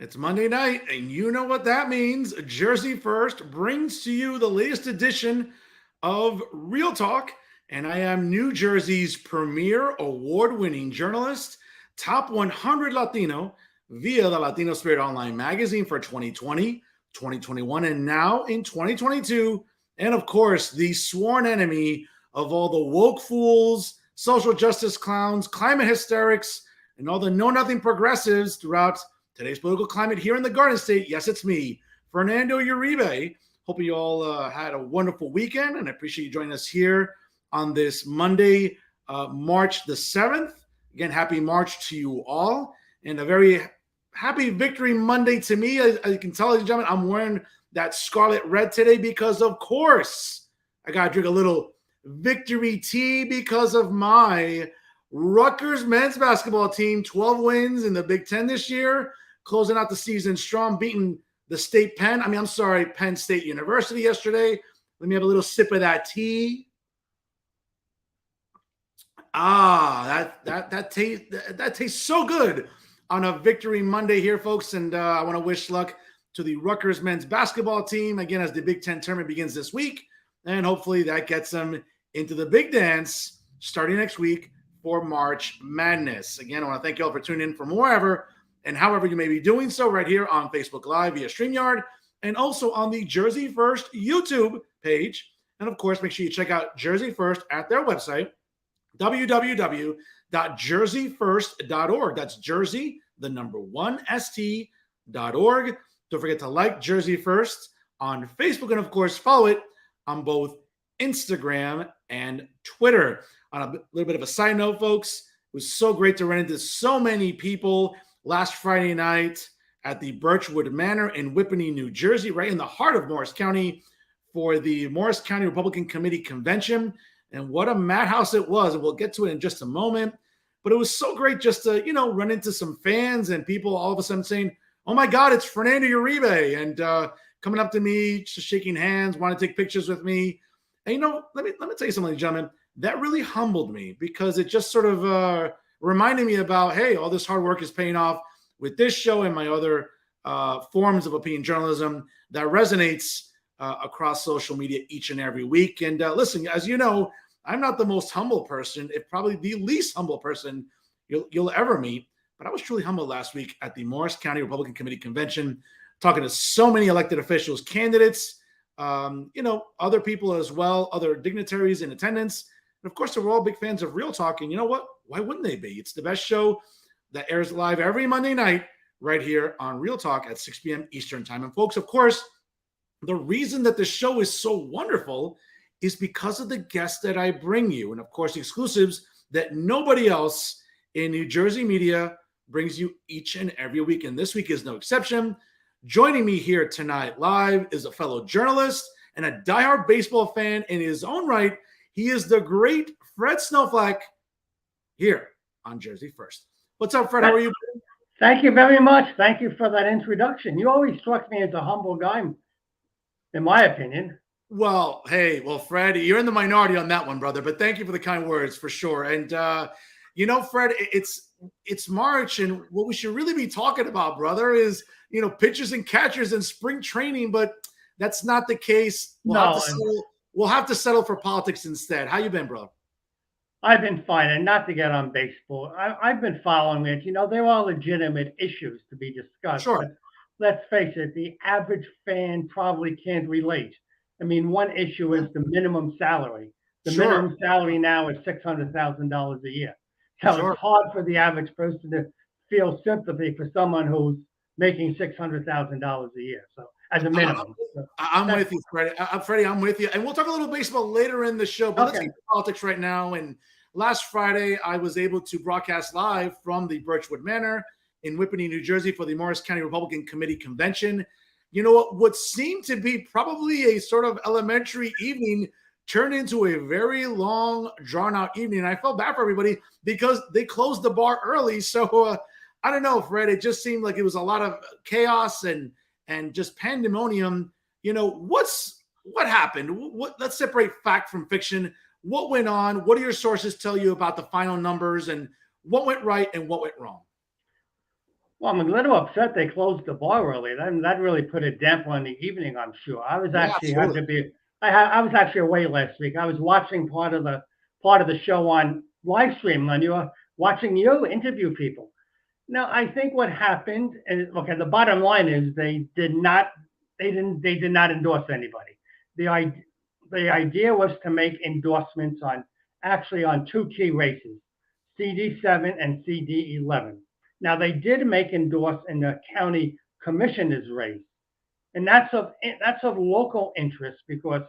It's Monday night, and you know what that means. Jersey First brings to you the latest edition of Real Talk, and I am New Jersey's premier award winning journalist, top 100 Latino via the Latino Spirit Online magazine for 2020, 2021, and now in 2022. And of course, the sworn enemy of all the woke fools, social justice clowns, climate hysterics, and all the know nothing progressives throughout today's political climate here in the Garden State. Yes, it's me, Fernando Uribe. Hope you all had a wonderful weekend, and I appreciate you joining us here on this Monday, March the 7th. Again, happy March to you all, and a very happy Victory Monday to me. As you can tell, ladies and gentlemen, I'm wearing that scarlet red today because, of course, I got to drink a little victory tea because of my Rutgers men's basketball team, 12 wins in the Big Ten this year, closing out the season strong, beating the state Penn State University yesterday. Let me have a little sip of that tea. That tastes so good on a Victory Monday here, folks. And I want to wish luck to the Rutgers men's basketball team, again, as the Big Ten tournament begins this week. And hopefully that gets them into the big dance starting next week for March Madness. Again, I want to thank you all for tuning in from wherever and however you may be doing so right here on Facebook Live via StreamYard and also on the Jersey First YouTube page. And of course, make sure you check out Jersey First at their website, www.jerseyfirst.org. That's Jersey, the number one, ST.org. Don't forget to like Jersey First on Facebook and, of course, follow it on both Instagram and Twitter. On a little bit of a side note, folks, it was so great to run into so many people last Friday night at the Birchwood Manor in Whippany, New Jersey, right in the heart of Morris County for the Morris County Republican Committee Convention. And what a madhouse it was. And we'll get to it in just a moment. But it was so great just to, run into some fans and people all of a sudden saying, oh my God, it's Fernando Uribe. And coming up to me, just shaking hands, want to take pictures with me. And, let me tell you something, gentlemen. That really humbled me because it just sort of reminded me about, hey, all this hard work is paying off with this show and my other forms of opinion journalism that resonates across social media each and every week. And listen, as you know, I'm not the most humble person, if probably the least humble person you'll ever meet. But I was truly humbled last week at the Morris County Republican Committee Convention, talking to so many elected officials, candidates, other people as well, other dignitaries in attendance. And of course, they were all big fans of Real Talk. And you know what? Why wouldn't they be? It's the best show that airs live every Monday night right here on Real Talk at 6 p.m. Eastern Time. And folks, of course, the reason that the show is so wonderful is because of the guests that I bring you. And of course, the exclusives that nobody else in New Jersey media brings you each and every week. And this week is no exception. Joining me here tonight live is a fellow journalist and a diehard baseball fan in his own right. He is the great Fred Snowflack here on Jersey First. What's up, Fred? How are you? Thank you very much. Thank you for that introduction. You always struck me as a humble guy, in my opinion. Well, Fred, you're in the minority on that one, brother. But thank you for the kind words, for sure. And Fred, it's March, and what we should really be talking about, brother, is pitchers and catchers and spring training. But that's not the case. We'll have to settle for politics instead. How you been, bro? I've been fine, and not to get on baseball. I've been following it. There are legitimate issues to be discussed. Sure. But let's face it, the average fan probably can't relate. I mean, one issue is the minimum salary. The minimum salary now is $600,000 a year. So it's hard for the average person to feel sympathy for someone who's making $600,000 a year. So as a minimum. I'm with you, Freddie. Freddie, I'm with you. And we'll talk a little baseball later in the show, but let's get to politics right now. And last Friday, I was able to broadcast live from the Birchwood Manor in Whippany, New Jersey for the Morris County Republican Committee Convention. You know what seemed to be probably a sort of elementary evening turned into a very long, drawn-out evening. And I felt bad for everybody because they closed the bar early. So I don't know, Fred. It just seemed like it was a lot of chaos and just pandemonium. What happened? Let's separate fact from fiction. What went on? What do your sources tell you about the final numbers and what went right and what went wrong? Well, I'm a little upset they closed the bar early. That really put a damper on the evening, I'm sure. I was Yeah, actually had absolutely. to be I was actually away last week. I was watching part of the show on live stream when you were watching you interview people. Now, I think what happened is okay, the bottom line is they did not endorse anybody. The idea the idea was to make endorsements on two key races, CD7 and CD11. Now they did make endorse in the county commissioner's race, and that's of local interest because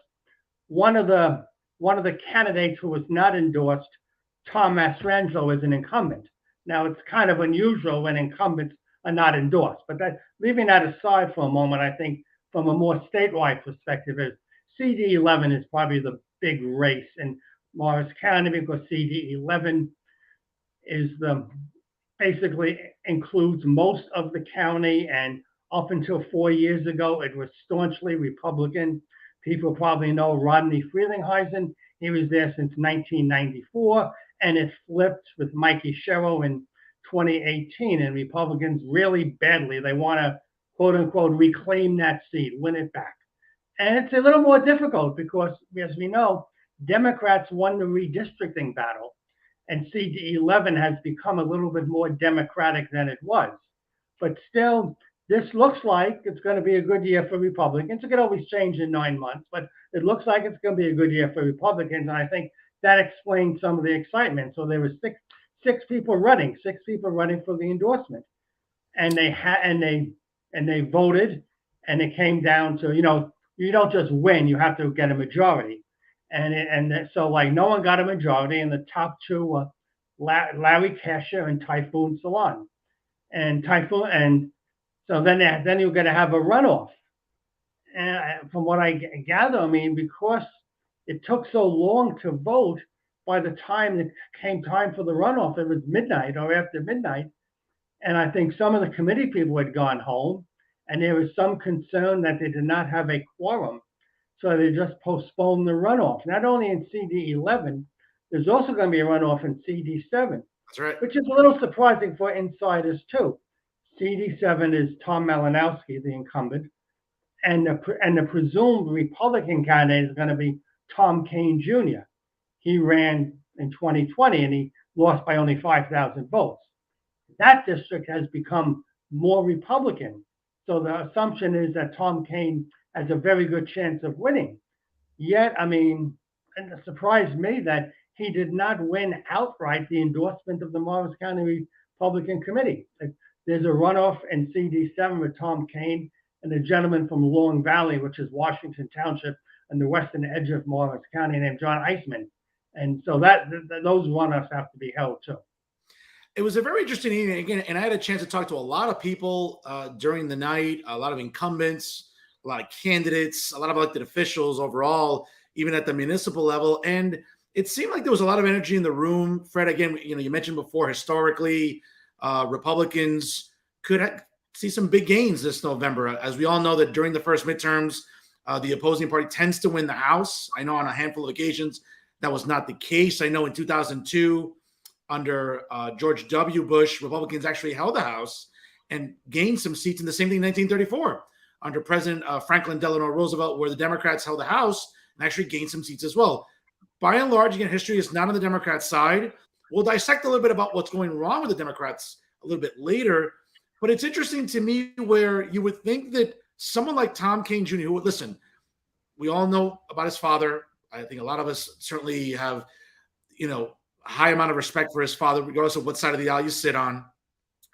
one of the one of the candidates who was not endorsed, Tom Mastrangelo, is an incumbent. Now it's kind of unusual when incumbents are not endorsed, but leaving that aside for a moment, I think from a more statewide perspective, is CD11 is probably the big race in Morris County because CD11 is the basically includes most of the county, and up until 4 years ago, it was staunchly Republican. People probably know Rodney Frelinghuysen. He was there since 1994, and it flipped with Mikey Sherrill in 2018. And Republicans really badly, they want to quote unquote reclaim that seat, win it back. And it's a little more difficult because, as we know, Democrats won the redistricting battle, and CD11 has become a little bit more Democratic than it was. But still, this looks like it's going to be a good year for Republicans. It could always change in 9 months, but it looks like it's going to be a good year for Republicans. And I think that explains some of the excitement. So there were six people running for the endorsement, and they voted, and it came down to you don't just win, you have to get a majority, so like no one got a majority, and the top two were Larry Kasher and Typhoon Salon, and so then you're going to have a runoff, and from what I gather, I mean, because it took so long to vote, by the time it came time for the runoff, it was midnight or after midnight. And I think some of the committee people had gone home, and there was some concern that they did not have a quorum. So they just postponed the runoff. Not only in CD11, there's also going to be a runoff in CD7, That's right. which is a little surprising for insiders too. CD7 is Tom Malinowski, the incumbent, and the presumed Republican candidate is going to be Tom Kean Jr. He ran in 2020 and he lost by only 5,000 votes. That district has become more Republican. So the assumption is that Tom Kean has a very good chance of winning. Yet, I mean, and it surprised me that he did not win outright the endorsement of the Morris County Republican Committee. There's a runoff in CD7 with Tom Kean and a gentleman from Long Valley, which is Washington Township and the western edge of Morris County, named John Eisman. And so those runoffs have to be held too. It was a very interesting evening again, and I had a chance to talk to a lot of people during the night, a lot of incumbents, a lot of candidates, a lot of elected officials overall, even at the municipal level. And it seemed like there was a lot of energy in the room. Fred, again, you mentioned before, historically, Republicans could see some big gains this November. As we all know, that during the first midterms, the opposing party tends to win the House. I know on a handful of occasions that was not the case. I know in 2002, under George W. Bush, Republicans actually held the House and gained some seats in the same thing in 1934 under President Franklin Delano Roosevelt, where the Democrats held the House and actually gained some seats as well. By and large, again, history is not on the Democrat side. We'll dissect a little bit about what's going wrong with the Democrats a little bit later. But it's interesting to me where you would think that someone like Tom Kean Jr., who, listen, we all know about his father. I think a lot of us certainly have, a high amount of respect for his father, regardless of what side of the aisle you sit on.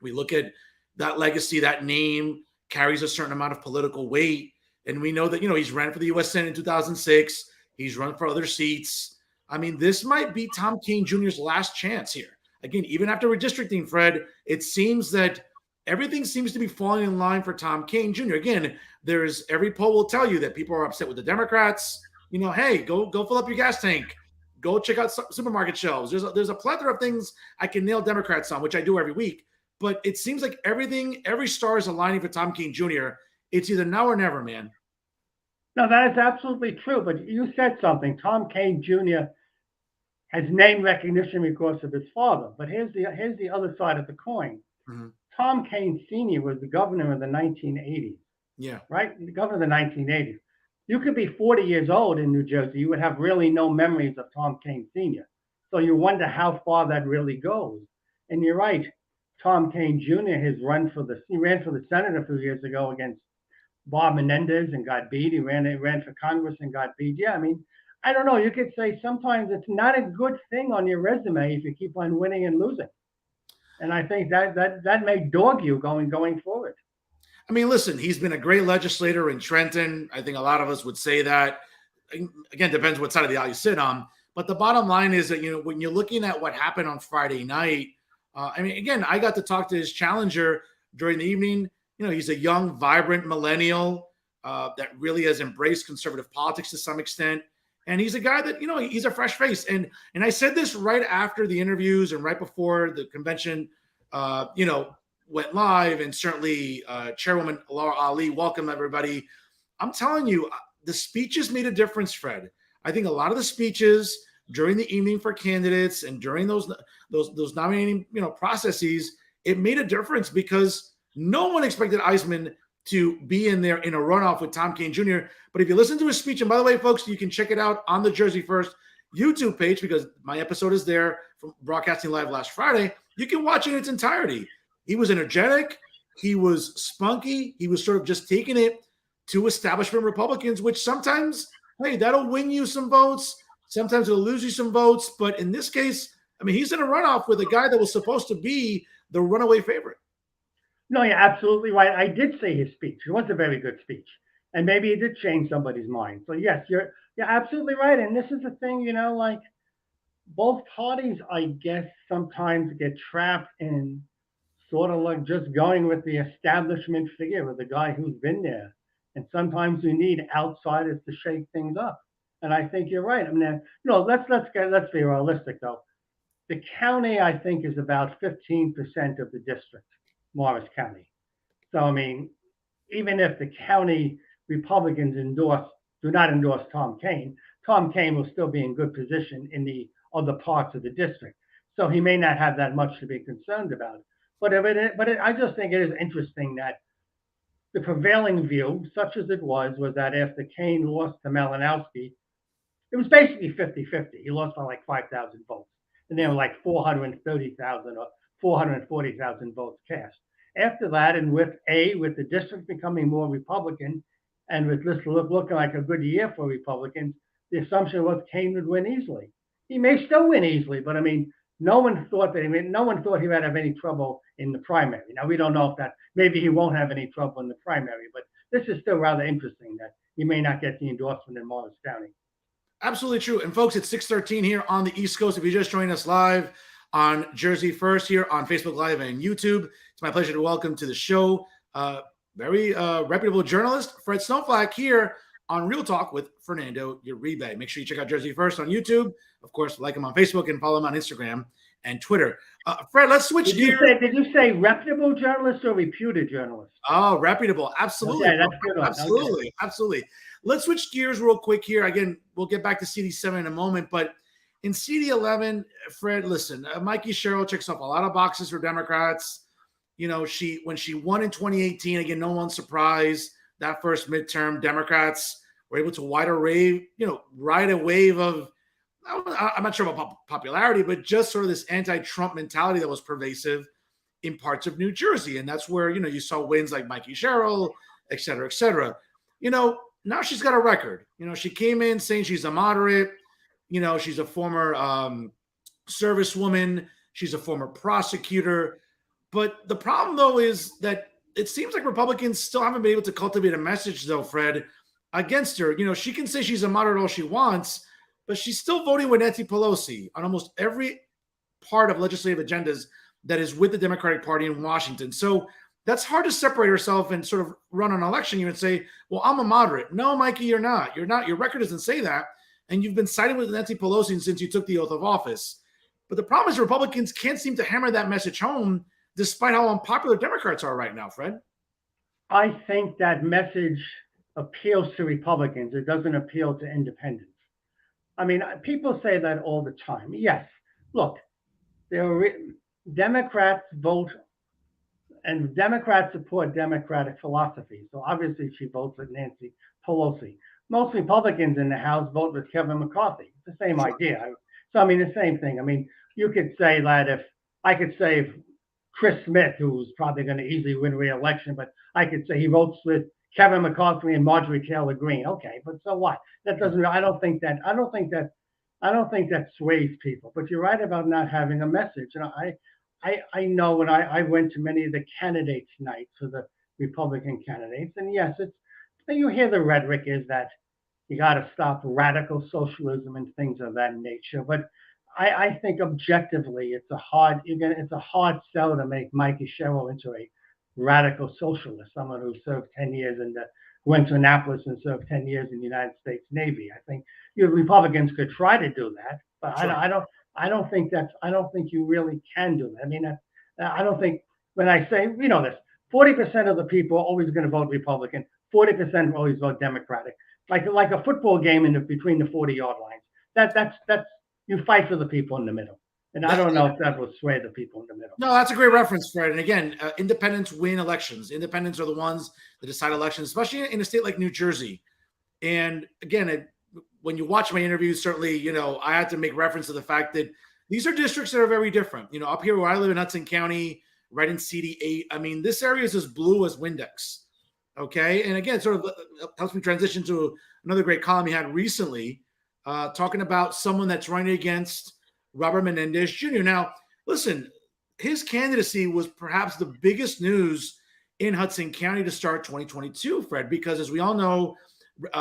We look at that legacy, that name carries a certain amount of political weight. And we know that, he's ran for the U.S. Senate in 2006. He's run for other seats. I mean, this might be Tom Kean Jr.'s last chance here. Again, even after redistricting, Fred, it seems that everything seems to be falling in line for Tom Kean Jr. Again, every poll will tell you that people are upset with the Democrats. Hey, go fill up your gas tank. Go check out supermarket shelves. There's a plethora of things I can nail Democrats on, which I do every week. But it seems like every star is aligning for Tom Kean Jr. It's either now or never, man. No, that is absolutely true. But you said something. Tom Kean Jr. has name recognition because of his father. But here's the other side of the coin. Mm-hmm. Tom Kane Sr. was the governor of the 1980s, Yeah. right? The governor of the 1980s. You could be 40 years old in New Jersey. You would have really no memories of Tom Kane Sr. So you wonder how far that really goes. And you're right. Tom Kane Jr. He ran for the Senate a few years ago against Bob Menendez and got beat. He ran for Congress and got beat. Yeah, I mean, I don't know. You could say sometimes it's not a good thing on your resume if you keep on winning and losing. And I think that may dog you going forward. I mean, listen, he's been a great legislator in Trenton. I think a lot of us would say that. Again, depends what side of the aisle you sit on. But the bottom line is that, when you're looking at what happened on Friday night, I mean, again, I got to talk to his challenger during the evening. He's a young, vibrant millennial that really has embraced conservative politics to some extent. And he's a guy that, he's a fresh face. And I said this right after the interviews and right before the convention, went live. And certainly Chairwoman Laura Ali, welcome everybody. I'm telling you, the speeches made a difference, Fred. I think a lot of the speeches during the evening for candidates and during those nominating, processes, it made a difference because no one expected Eisman to be in there in a runoff with Tom Kane Jr. But if you listen to his speech, and by the way, folks, you can check it out on the Jersey First YouTube page because my episode is there from broadcasting live last Friday. You can watch it in its entirety. He was energetic. He was spunky. He was sort of just taking it to establishment Republicans, which sometimes, hey, that'll win you some votes. Sometimes it'll lose you some votes. But in this case, I mean, he's in a runoff with a guy that was supposed to be the runaway favorite. No, you're absolutely right. I did say his speech. It was a very good speech. And maybe it did change somebody's mind. So yes, you're absolutely right. And this is the thing, like both parties, I guess, sometimes get trapped in sort of like just going with the establishment figure of the guy who's been there. And sometimes you need outsiders to shake things up. And I think you're right. I mean, let's be realistic though. The county, I think, is about 15% of the district, Morris County. So I mean, even if the county Republicans do not endorse Tom Kane will still be in good position in the other parts of the district. So he may not have that much to be concerned about. But I just think it is interesting that the prevailing view, such as it was that after Kane lost to Malinowski, it was basically 50-50. He lost by like 5,000 votes. And there were like 430,000 or 440,000 votes cast. After that, and with the district becoming more Republican, and with this looking like a good year for Republicans, the assumption was Kane would win easily. He may still win easily, but I mean, no one thought he would have any trouble in the primary. Now we don't know if maybe he won't have any trouble in the primary, but this is still rather interesting that he may not get the endorsement in Morris County. Absolutely true. And folks, it's 6:13 here on the East Coast. If you just joined us live on Jersey First here on Facebook Live and YouTube, it's my pleasure to welcome to the show very reputable journalist Fred Snowflack here on Real Talk with Fernando Uribe. Make sure you check out Jersey First on YouTube. Of course, like him on Facebook and follow him on Instagram and Twitter. Fred, let's switch gears. Did you say reputable journalist or reputed journalist? Oh, reputable. Absolutely. Okay, that's good one. Absolutely. Okay. Absolutely. Let's switch gears real quick here. Again, we'll get back to CD7 in a moment, but in CD11, Fred, listen, Mikey Sherrill checks off a lot of boxes for Democrats. When she won in 2018, again, no one's surprised. That first midterm, Democrats were able to ride a wave of, I'm not sure about popularity, but just sort of this anti-Trump mentality that was pervasive in parts of New Jersey. And that's where, you saw wins like Mikey Sherrill, et cetera, et cetera. Now she's got a record. She came in saying she's a moderate. She's a former servicewoman. She's a former prosecutor. But the problem, though, is that it seems like Republicans still haven't been able to cultivate a message, though, Fred, against her. She can say she's a moderate all she wants, but she's still voting with Nancy Pelosi on almost every part of legislative agendas that is with the Democratic Party in Washington. So that's hard to separate herself and sort of run an election year and say, well, I'm a moderate. No, Mikey, you're not. You're not. Your record doesn't say that. And you've been siding with Nancy Pelosi since you took the oath of office. But the problem is Republicans can't seem to hammer that message home despite how unpopular Democrats are right now, Fred. I think that message appeals to Republicans. It doesn't appeal to independents. I mean, people say that all the time. Yes. Look, Democrats vote and Democrats support Democratic philosophy. So obviously she votes with Nancy Pelosi. Most Republicans in the House vote with Kevin McCarthy. It's the same idea. So I mean, the same thing. I mean, you could say that if Chris Smith, who's probably going to easily win re-election, but I could say he votes with Kevin McCarthy and Marjorie Taylor Greene. Okay, but so what? That doesn't. I don't think that sways people. But you're right about not having a message. And I know when I went to many of the candidates' nights for the Republican candidates, and yes, you hear the rhetoric is that you got to stop radical socialism and things of that nature. But I think objectively, it's a hard sell to make Mikey Sherrill into a radical socialist, someone who served 10 years went to Annapolis and served 10 years in the United States Navy. I think you Republicans could try to do that, but sure. I don't think you really can do that. I mean, I don't think when I say, this, 40% of the people are always going to vote Republican, 40% will always vote Democratic, like a football game between the 40-yard lines. That's you fight for the people in the middle. And I don't know if that will sway the people in the middle. No, that's a great reference, Fred. And again, independents win elections. Independents are the ones that decide elections, especially in a state like New Jersey. And again, when you watch my interviews, certainly, I had to make reference to the fact that these are districts that are very different. Up here where I live in Hudson County, right in CD8, I mean, this area is as blue as Windex. Okay. And again, sort of helps me transition to another great column he had recently, talking about someone that's running against Robert Menendez Jr. Now, listen, his candidacy was perhaps the biggest news in Hudson County to start 2022, Fred, because as we all know,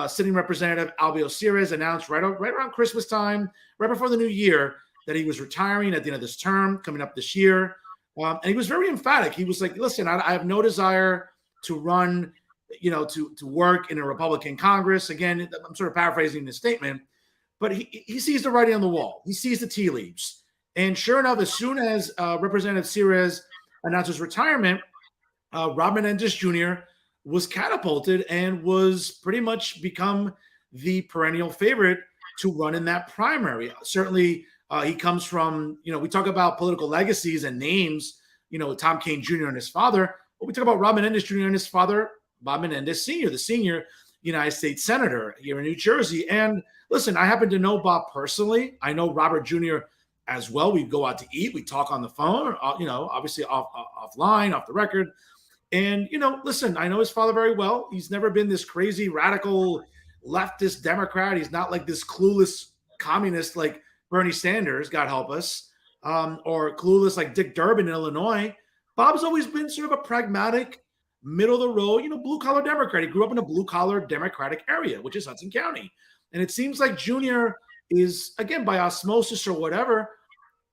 sitting Representative Albio Sires announced right around Christmas time, right before the new year, that he was retiring at the end of this term, coming up this year. And he was very emphatic. He was like, listen, I have no desire to run, to work in a Republican Congress. Again, I'm sort of paraphrasing his statement. But he sees the writing on the wall. He sees the tea leaves. And sure enough, as soon as Representative Sires announced his retirement, Rob Menendez Jr. was catapulted and was pretty much become the perennial favorite to run in that primary. Certainly, he comes from, we talk about political legacies and names, Tom Kean Jr. and his father. But we talk about Rob Menendez Jr. and his father, Bob Menendez Sr., the senior United States Senator here in New Jersey. And listen, I happen to know Bob personally. I know Robert Jr. as well. We go out to eat. We talk on the phone, obviously offline, off the record. And, listen, I know his father very well. He's never been this crazy, radical, leftist Democrat. He's not like this clueless communist like Bernie Sanders, God help us, or clueless like Dick Durbin in Illinois. Bob's always been sort of a pragmatic, middle of the road, blue-collar Democrat. He grew up in a blue-collar Democratic area, which is Hudson County. And it seems like Junior is, again, by osmosis or whatever,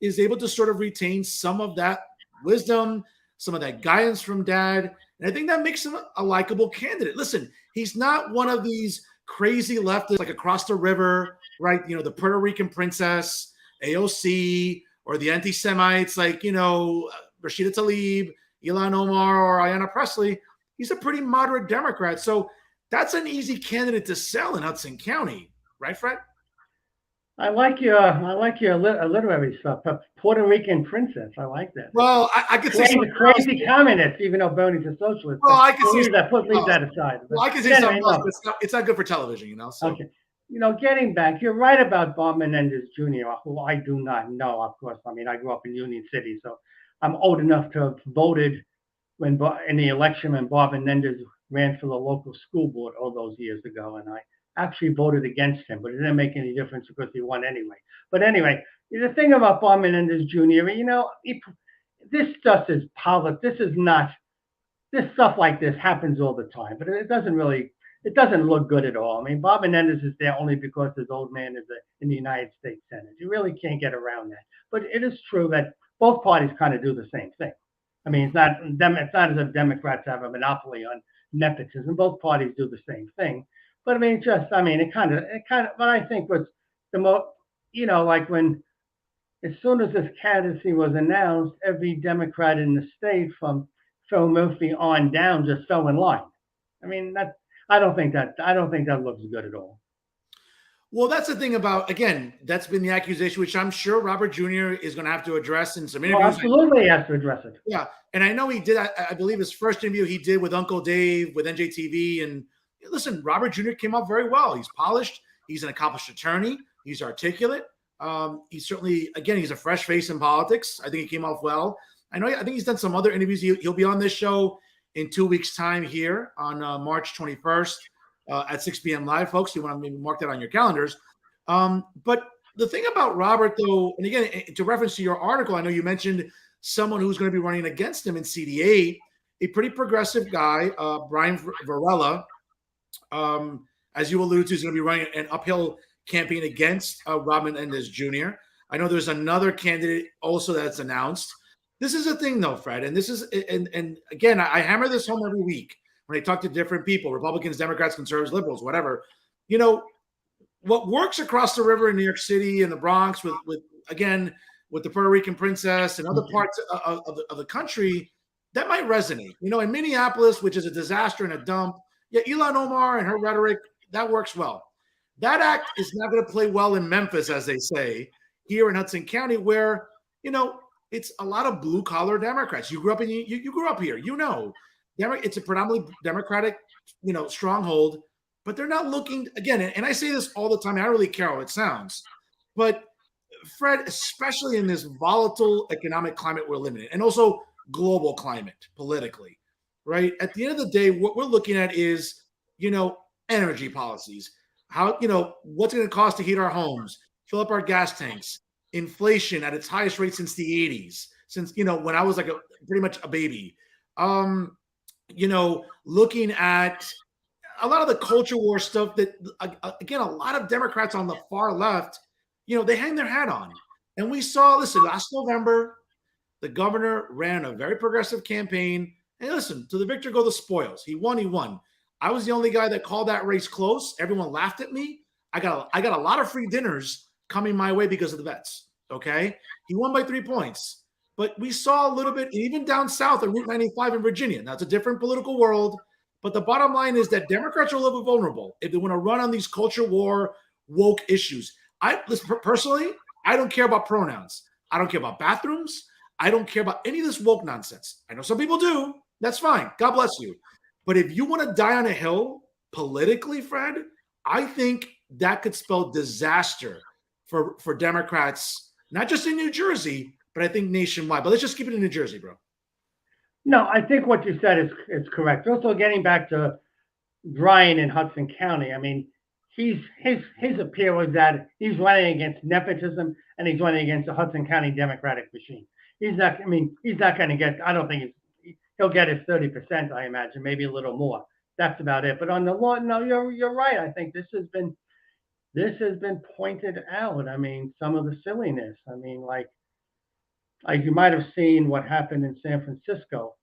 is able to sort of retain some of that wisdom, some of that guidance from dad. And I think that makes him a likable candidate. Listen, he's not one of these crazy leftists like across the river, right? The Puerto Rican princess, AOC, or the anti-Semites like, Rashida Tlaib, Ilhan Omar, or Ayanna Pressley. He's a pretty moderate Democrat. So that's an easy candidate to sell in Hudson County, right, Fred? I like your literary stuff. Puerto Rican princess. I like that. Well, I could say crazy communist, even though Bernie's a socialist. Well, I could leave that aside. Well, I could say something else, but it's not good for television, So. Okay. Getting back, you're right about Bob Menendez Jr., who I do not know, of course. I mean, I grew up in Union City, so I'm old enough to have voted in the election when Bob Menendez ran for the local school board all those years ago, and I actually voted against him, but it didn't make any difference because he won anyway. But anyway, the thing about Bob Menendez Jr., this stuff is politics. This stuff like this happens all the time, but it doesn't look good at all. I mean, Bob Menendez is there only because his old man is in the United States Senate. You really can't get around that. But it is true that both parties kind of do the same thing. I mean, it's not as if Democrats have a monopoly on nepotism. Both parties do the same thing. But I mean, but I think what's the most, like when, as soon as this candidacy was announced, every Democrat in the state from Phil Murphy on down just fell in line. I mean, I don't think that looks good at all. Well, that's the thing about, again, that's been the accusation, which I'm sure Robert Jr. is going to have to address in some Oh, interviews. absolutely, he has to address it. Yeah, and I know he did. I believe his first interview he did with Uncle Dave with NJTV. And listen, Robert Jr. came out very well. He's polished. He's an accomplished attorney. He's articulate. He's certainly, again, he's a fresh face in politics. I think he came off well. I think he's done some other interviews. He'll be on this show in 2 weeks' time here on March 21st at 6 p.m. live, folks. You want to maybe mark that on your calendars. But the thing about Robert, though, and again, to reference to your article, I know you mentioned someone who's going to be running against him in CD8, a pretty progressive guy, Brian Varela, as you alluded to, is going to be running an uphill campaign against Robin Mendez Jr. I know there's another candidate also that's announced. This is a thing, though, Fred, and this is, and again, I hammer this home every week when I talk to different people, Republicans, Democrats, conservatives, liberals, whatever. You know, what works across the river in New York City and the Bronx with the Puerto Rican princess and other parts of the country, that might resonate. You know, in Minneapolis, which is a disaster and a dump, yeah, Ilhan Omar and her rhetoric, that works well. That act is not going to play well in Memphis, as they say, here in Hudson County, where, you know, it's a lot of blue-collar Democrats. You grew up here, you know. It's a predominantly Democratic, you know, stronghold, but they're not looking, again, and I say this all the time, I don't really care how it sounds, but Fred, especially in this volatile economic climate we're living in, and also global climate politically, right? At the end of the day, what we're looking at is, you know, energy policies, how, you know, what's it going to cost to heat our homes, fill up our gas tanks, inflation at its highest rate since the 80s, since, you know, when I was like pretty much a baby. You know, looking at a lot of the culture war stuff that, again, a lot of Democrats on the far left, you know, they hang their hat on. And we saw, listen, last November, the governor ran a very progressive campaign. And listen, to the victor go the spoils. He won. I was the only guy that called that race close. Everyone laughed at me. I got a lot of free dinners coming my way because of the vets. Okay. He won by 3 points. But we saw a little bit, even down south on Route 95 in Virginia. Now, it's a different political world. But the bottom line is that Democrats are a little bit vulnerable if they want to run on these culture war, woke issues. Personally, I don't care about pronouns. I don't care about bathrooms. I don't care about any of this woke nonsense. I know some people do. That's fine. God bless you. But if you want to die on a hill politically, Fred, I think that could spell disaster for Democrats, not just in New Jersey, but I think nationwide. But let's just keep it in New Jersey, bro. No, I think what you said is correct. Also, getting back to Brian in Hudson County, I mean, his appeal was that he's running against nepotism and he's running against the Hudson County Democratic machine. He's not going to get, I don't think he'll get his 30%, I imagine, maybe a little more. That's about it. But on the law, no, you're right. I think this has been pointed out. I mean, some of the silliness. I mean, like you might have seen what happened in San Francisco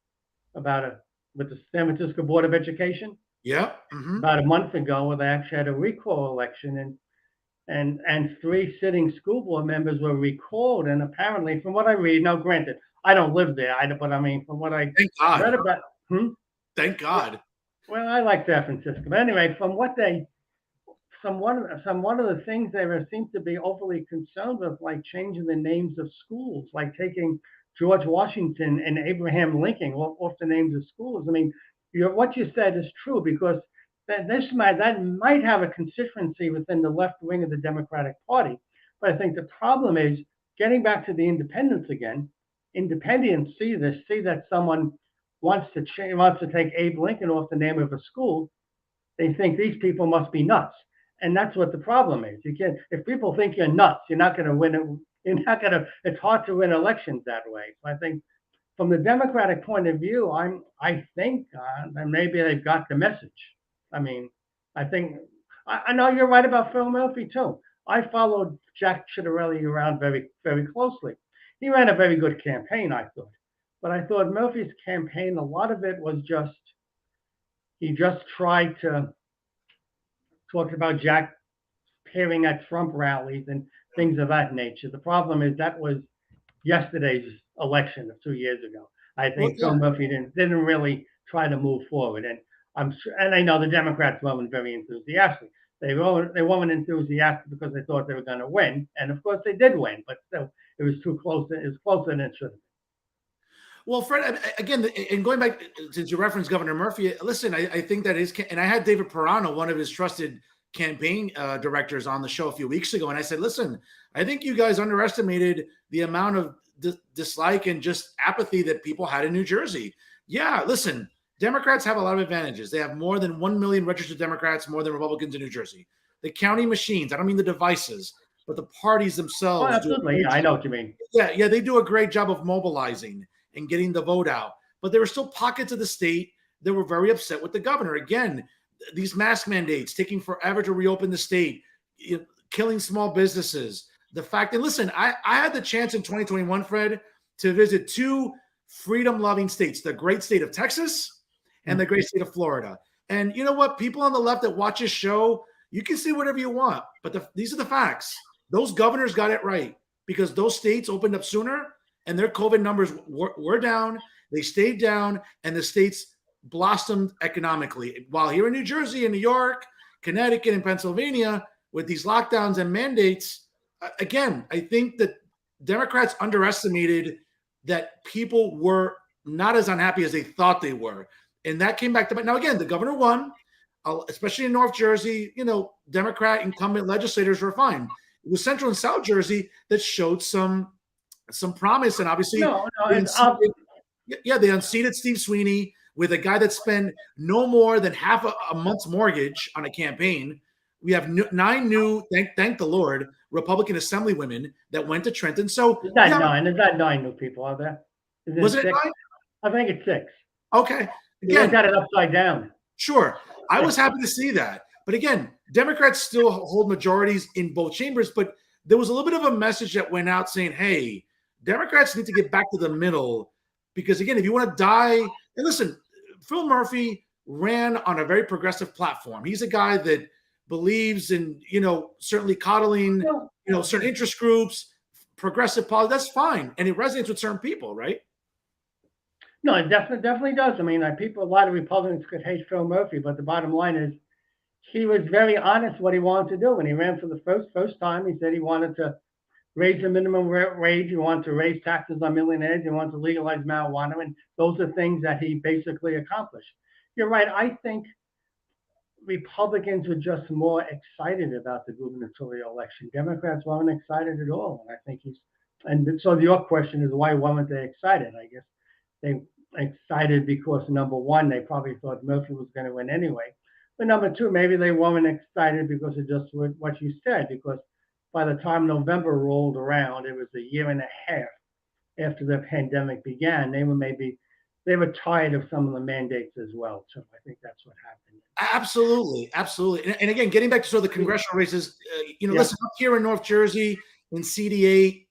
with the San Francisco Board of Education. Yeah. Mm-hmm. About a month ago, where they actually had a recall election, and 3 sitting school board members were recalled. And apparently, from what I read, now granted, I don't live there, but I mean, from what I read about, Thank God. Well, I like San Francisco, but anyway, from one of the things they seem to be overly concerned with, like changing the names of schools, like taking George Washington and Abraham Lincoln off the names of schools. I mean, what you said is true, because that might have a constituency within the left wing of the Democratic Party. But I think the problem is, getting back to the independents again. Independents see that someone wants to take Abe Lincoln off the name of a school. They think these people must be nuts. And that's what the problem is. If people think you're nuts, you're not going to win. It's hard to win elections that way. So I think from the Democratic point of view, I think that maybe they've got the message. I mean, I think, I know you're right about Phil Murphy too. I followed Jack Ciattarelli around very, very closely. He ran a very good campaign, I thought. But I thought Murphy's campaign, a lot of it was he just tried to talk about Jack appearing at Trump rallies and things of that nature. The problem is that was yesterday's election of 2 years ago. I think Phil Murphy didn't really try to move forward. And I know the Democrats weren't very enthusiastic. They weren't enthusiastic because they thought they were going to win, and of course they did win, but still it was too close. It was closer than it should have been. Well, Fred, again, and going back, since you referenced Governor Murphy, listen, I think that is, and I had David Perano, one of his trusted campaign directors, on the show a few weeks ago, and I said, listen, I think you guys underestimated the amount of dislike and just apathy that people had in New Jersey. Yeah, listen, Democrats have a lot of advantages. They have more than 1 million registered Democrats, more than Republicans in New Jersey. The county machines, I don't mean the devices, but the parties themselves. Oh, absolutely. Yeah, I know what you mean. Yeah, they do a great job of mobilizing and getting the vote out. But there were still pockets of the state that were very upset with the governor. Again, these mask mandates taking forever to reopen the state, killing small businesses. The fact that, listen, I had the chance in 2021, Fred, to visit two freedom-loving states, the great state of Texas and the great state of Florida. And you know what? People on the left that watch this show, you can say whatever you want, but these are the facts. Those governors got it right because those states opened up sooner and their COVID numbers were down. They stayed down, and the states blossomed economically. While here in New Jersey and New York, Connecticut, and Pennsylvania, with these lockdowns and mandates, again, I think that Democrats underestimated that people were not as unhappy as they thought they were. And that came back to, now again, the governor won, especially in North Jersey, Democrat incumbent legislators were fine. It was Central and South Jersey that showed some promise. And obviously, they unseated Steve Sweeney with a guy that spent no more than half a month's mortgage on a campaign. We have 9 new, thank the Lord, Republican assemblywomen that went to Trenton. So is that 9? Is that 9 new people out there? Was it 9? I think it's 6. Okay. Again, you got it upside down. Sure. I was happy to see that. But again, Democrats still hold majorities in both chambers, but there was a little bit of a message that went out saying, hey, Democrats need to get back to the middle because, again, if you want to die, and listen, Phil Murphy ran on a very progressive platform. He's a guy that believes in, certainly coddling, certain interest groups, progressive policy. That's fine. And it resonates with certain people, right? No, it definitely does. I mean, a lot of Republicans could hate Phil Murphy, but the bottom line is he was very honest what he wanted to do. When he ran for the first time, he said he wanted to raise the minimum wage. He wanted to raise taxes on millionaires. He wanted to legalize marijuana. And those are things that he basically accomplished. You're right. I think Republicans were just more excited about the gubernatorial election. Democrats weren't excited at all. And I think and so your question is, why weren't they excited? I guess they excited because, number one, they probably thought Murphy was going to win anyway. But number two, maybe they weren't excited because of just what you said, because by the time November rolled around, it was a year and a half after the pandemic began. They were tired of some of the mandates as well. So I think that's what happened. Absolutely. And again, getting back to sort of the congressional races, listen, up here in North Jersey, in CD8,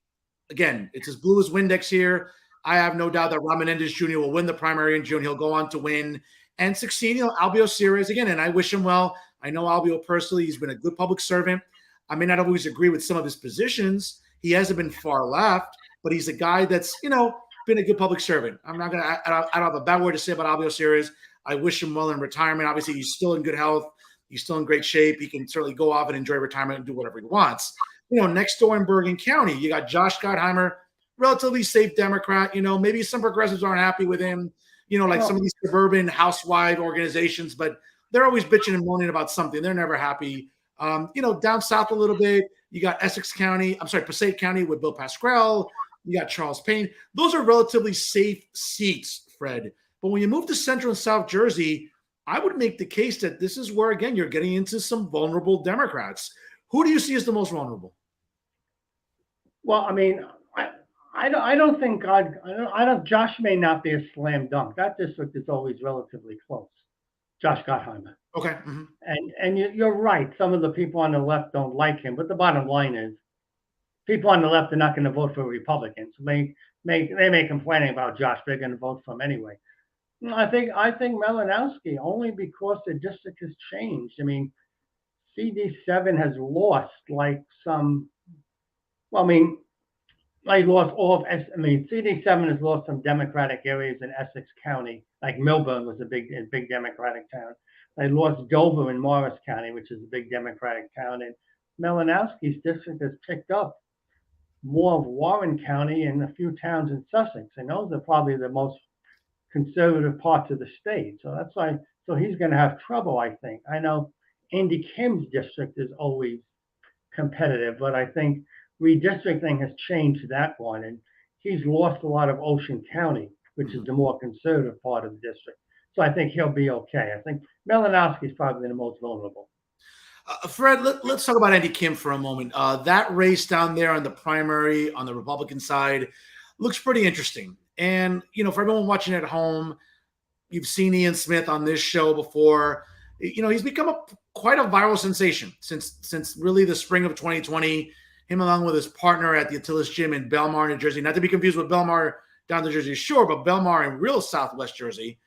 again, it's as blue as Windex here. I have no doubt that Ron Menendez Jr. will win the primary in June. He'll go on to win and succeed. Albio Sires again, and I wish him well. I know Albio personally. He's been a good public servant. I may not always agree with some of his positions. He hasn't been far left, but he's a guy that's, been a good public servant. I don't have a bad word to say about Albio Sires. I wish him well in retirement. Obviously, he's still in good health. He's still in great shape. He can certainly go off and enjoy retirement and do whatever he wants. Next door in Bergen County, you got Josh Gottheimer, relatively safe Democrat. Maybe some progressives aren't happy with him, some of these suburban housewife organizations, but they're always bitching and moaning about something. They're never happy. Down south a little bit, you got Passaic County with Bill Pascrell. You got Charles Payne. Those are relatively safe seats, Fred. But when you move to Central and South Jersey, I would make the case that this is where, again, you're getting into some vulnerable Democrats. Who do you see as the most vulnerable? Well, I mean, I don't think Josh may not be a slam dunk. That district is always relatively close. Josh Gottheimer. Okay. Mm-hmm. And you're right. Some of the people on the left don't like him, but the bottom line is, people on the left are not going to vote for Republicans. They may complain about Josh. They're going to vote for him anyway. I think Malinowski, only because the district has changed. I mean, CD7 has lost CD7 has lost some Democratic areas in Essex County, like Milburn was a big Democratic town. They lost Dover in Morris County, which is a big Democratic town, and Malinowski's district has picked up more of Warren County and a few towns in Sussex, and those are probably the most conservative parts of the state. So that's why. So he's going to have trouble, I think. I know Andy Kim's district is always competitive, but I think redistricting has changed that one, and he's lost a lot of Ocean County, which is the more conservative part of the district. So I think he'll be okay. I think Malinowski's probably the most vulnerable. Fred, let's talk about Andy Kim for a moment. That race down there on the primary on the Republican side looks pretty interesting. And, for everyone watching at home, you've seen Ian Smith on this show before. He's become quite a viral sensation since really the spring of 2020. Him along with his partner at the Attilas Gym in Belmar, New Jersey. Not to be confused with Belmar down the Jersey Shore, but Belmar in real Southwest Jersey.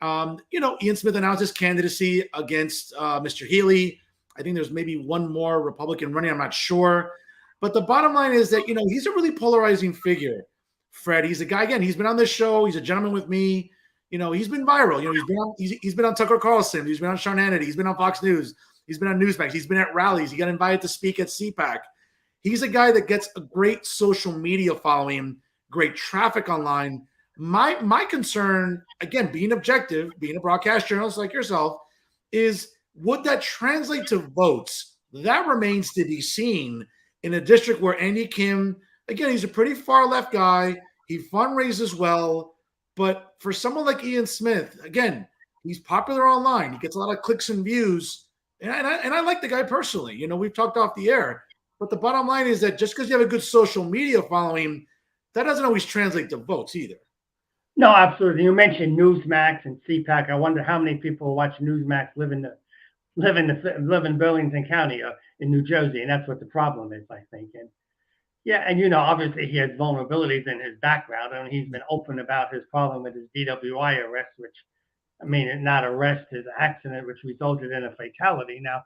Ian Smith announced his candidacy against Mr. Healy. I think there's maybe one more Republican running. I'm not sure. But the bottom line is that, he's a really polarizing figure, Fred. He's a guy, again, he's been on this show. He's a gentleman with me. He's been viral. He's been on Tucker Carlson. He's been on Sean Hannity. He's been on Fox News. He's been on Newsmax. He's been at rallies. He got invited to speak at CPAC. He's a guy that gets a great social media following, great traffic online. My concern, again, being objective, being a broadcast journalist like yourself, is would that translate to votes? That remains to be seen in a district where Andy Kim, again, he's a pretty far left guy. He fundraises well. But for someone like Ian Smith, again, he's popular online. He gets a lot of clicks and views. And I like the guy personally. We've talked off the air. But the bottom line is that just because you have a good social media following, that doesn't always translate to votes either. No, absolutely. You mentioned Newsmax and CPAC. I wonder how many people who watch Newsmax live in Burlington County in New Jersey, and that's what the problem is, I think. And yeah, and obviously he has vulnerabilities in his background, and he's been open about his problem with his DWI arrest, which, not arrest, his accident, which resulted in a fatality. Now,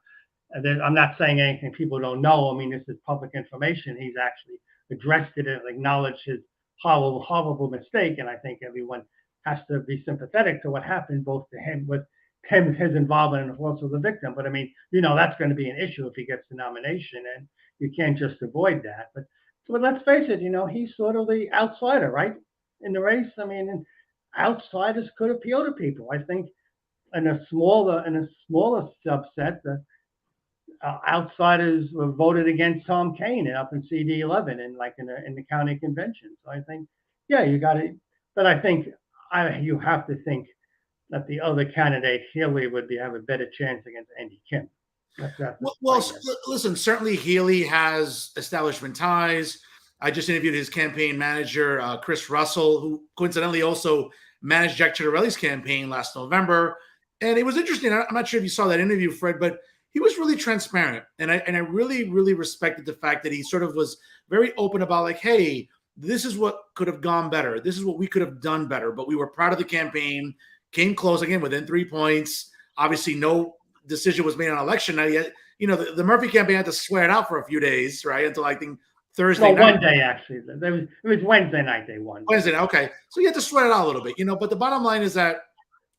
I'm not saying anything people don't know. This is public information. He's actually addressed it and acknowledged his horrible mistake, and I think everyone has to be sympathetic to what happened, both to him with his involvement and also the victim. But that's going to be an issue if he gets the nomination, and you can't just avoid that. But let's face it, he's sort of the outsider, right, in the race. Outsiders could appeal to people. I think in a smaller subset, the outsiders were voted against Tom Kaine up in CD 11 and in the county convention. So I think, yeah, you got it. But I think you have to think that the other candidate, Healy, would have a better chance against Andy Kim. Listen, certainly Healy has establishment ties. I just interviewed his campaign manager, Chris Russell, who coincidentally also managed Jack Ciattarelli's campaign last November. And it was interesting. I'm not sure if you saw that interview, Fred, but he was really transparent. And I really, really respected the fact that he sort of was very open about hey, this is what could have gone better. This is what we could have done better. But we were proud of the campaign, came close again within 3 points. Obviously, no decision was made on election night yet. The Murphy campaign had to swear it out for a few days, right? Until I think Thursday night. One day, actually. It was Wednesday night they won. Wednesday night, okay. So you have to sweat it out a little bit, But the bottom line is that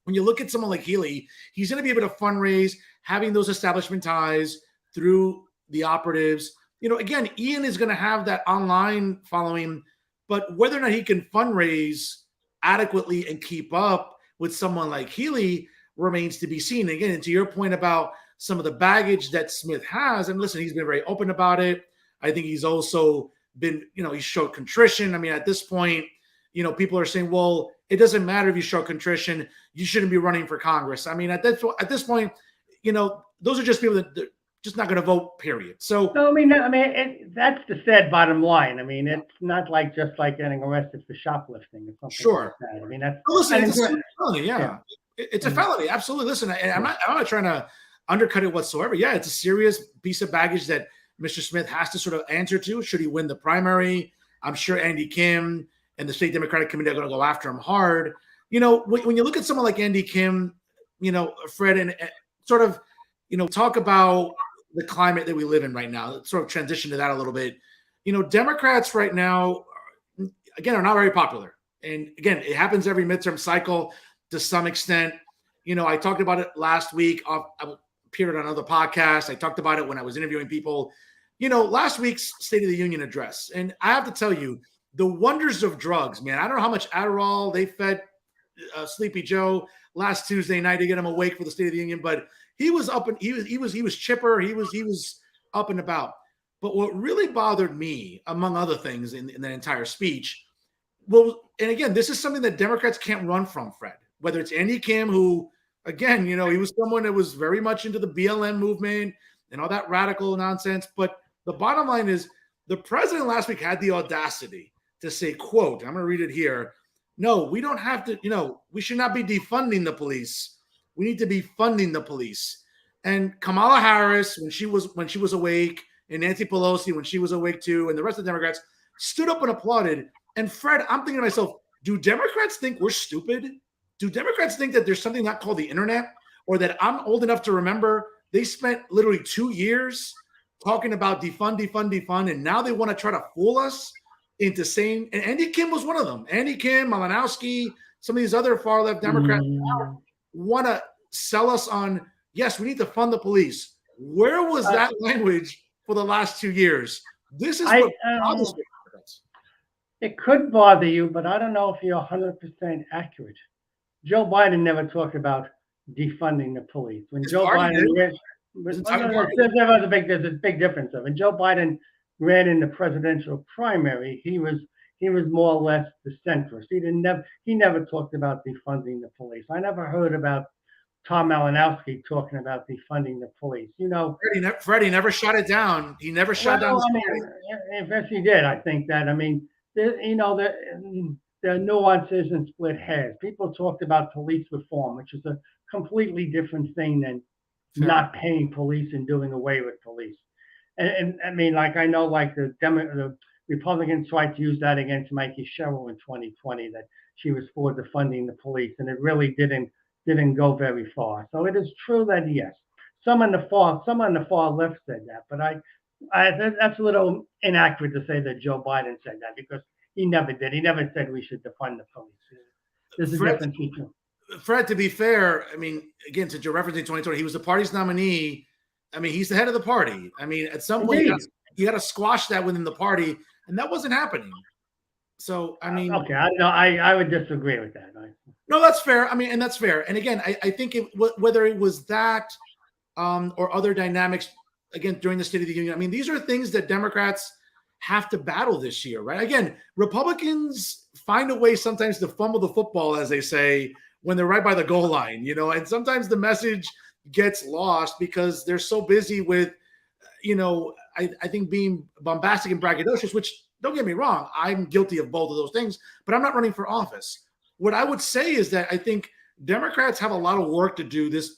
when you look at someone like Healy, he's going to be able to fundraise, having those establishment ties through the operatives. Again, Ian is going to have that online following, but whether or not he can fundraise adequately and keep up with someone like Healy remains to be seen. Again, and to your point about some of the baggage that Smith has, and listen, he's been very open about it. I think he's also been, he showed contrition. At this point, people are saying, well, it doesn't matter if you show contrition, you shouldn't be running for Congress. At this point, those are just people that they're just not going to vote, period. So, no, that's the sad bottom line. It's not just like getting arrested for shoplifting or something. Sure. Like that. Listen, it's a felony. Yeah. It's a felony. Absolutely. Listen, I'm not trying to undercut it whatsoever. Yeah, it's a serious piece of baggage that Mr. Smith has to sort of answer to should he win the primary. I'm sure Andy Kim and the state Democratic Committee are going to go after him hard. When you look at someone like Andy Kim, Fred, and sort of, talk about the climate that we live in right now, let's sort of transition to that a little bit. Democrats right now, again, are not very popular. And again, it happens every midterm cycle to some extent. I talked about it last week. I appeared on another podcast. I talked about it when I was interviewing people. Last week's State of the Union address. And I have to tell you, the wonders of drugs, man. I don't know how much Adderall they fed Sleepy Joe last Tuesday night to get him awake for the State of the Union, but he was up and he was chipper. He was up and about. But what really bothered me, among other things, in that entire speech, well, and again, this is something that Democrats can't run from, Fred. Whether it's Andy Kim, who, again, he was someone that was very much into the BLM movement and all that radical nonsense. But the bottom line is, the president last week had the audacity to say, quote, I'm going to read it here. No, we don't have to, we should not be defunding the police. We need to be funding the police. And Kamala Harris, when she was awake, and Nancy Pelosi, when she was awake too, and the rest of the Democrats stood up and applauded. And Fred, I'm thinking to myself, do Democrats think we're stupid? Do Democrats think that there's something not called the internet, or that I'm old enough to remember they spent literally 2 years talking about defund, and now they want to try to fool us into saying, and Andy Kim was one of them. Andy Kim, Malinowski, some of these other far left Democrats want to sell us on, yes, we need to fund the police. Where was that language for the last 2 years? This is what bothers me. It could bother you, but I don't know if you're 100% accurate. Joe Biden never talked about defunding the police. When Joe Biden there's a big difference. When Joe Biden ran in the presidential primary, he was more or less the centrist. He never talked about defunding the police. I never heard about Tom Malinowski talking about defunding the police. Freddie never shut it down. He never shut down. Yes, he did. I think that. There are nuances and split hairs. People talked about police reform, which is a completely different thing than not paying police and doing away with police. And I mean, I know, the Republicans tried to use that against Mikey Sherrill in 2020, that she was for defunding the police, and it really didn't go very far. So it is true that, yes, some on the far left said that, but that's a little inaccurate to say that Joe Biden said that, because he never did. He never said we should defund the police. There's a difference between. Fred, to be fair, I mean, again, since you're referencing 2020, he was the party's nominee. I mean, he's the head of the party. I mean, at some point, you got to squash that within the party, and that wasn't happening. So, I mean, okay, I would disagree with that. No, that's fair. I mean, and that's fair. And again, I think whether it was that or other dynamics, again, during the State of the Union, I mean, these are things that Democrats have to battle this year, right? Again, Republicans find a way sometimes to fumble the football, as they say, when they're right by the goal line, and sometimes the message gets lost because they're so busy with, I think being bombastic and braggadocious, which, don't get me wrong, I'm guilty of both of those things, but I'm not running for office. What I would say is that I think Democrats have a lot of work to do this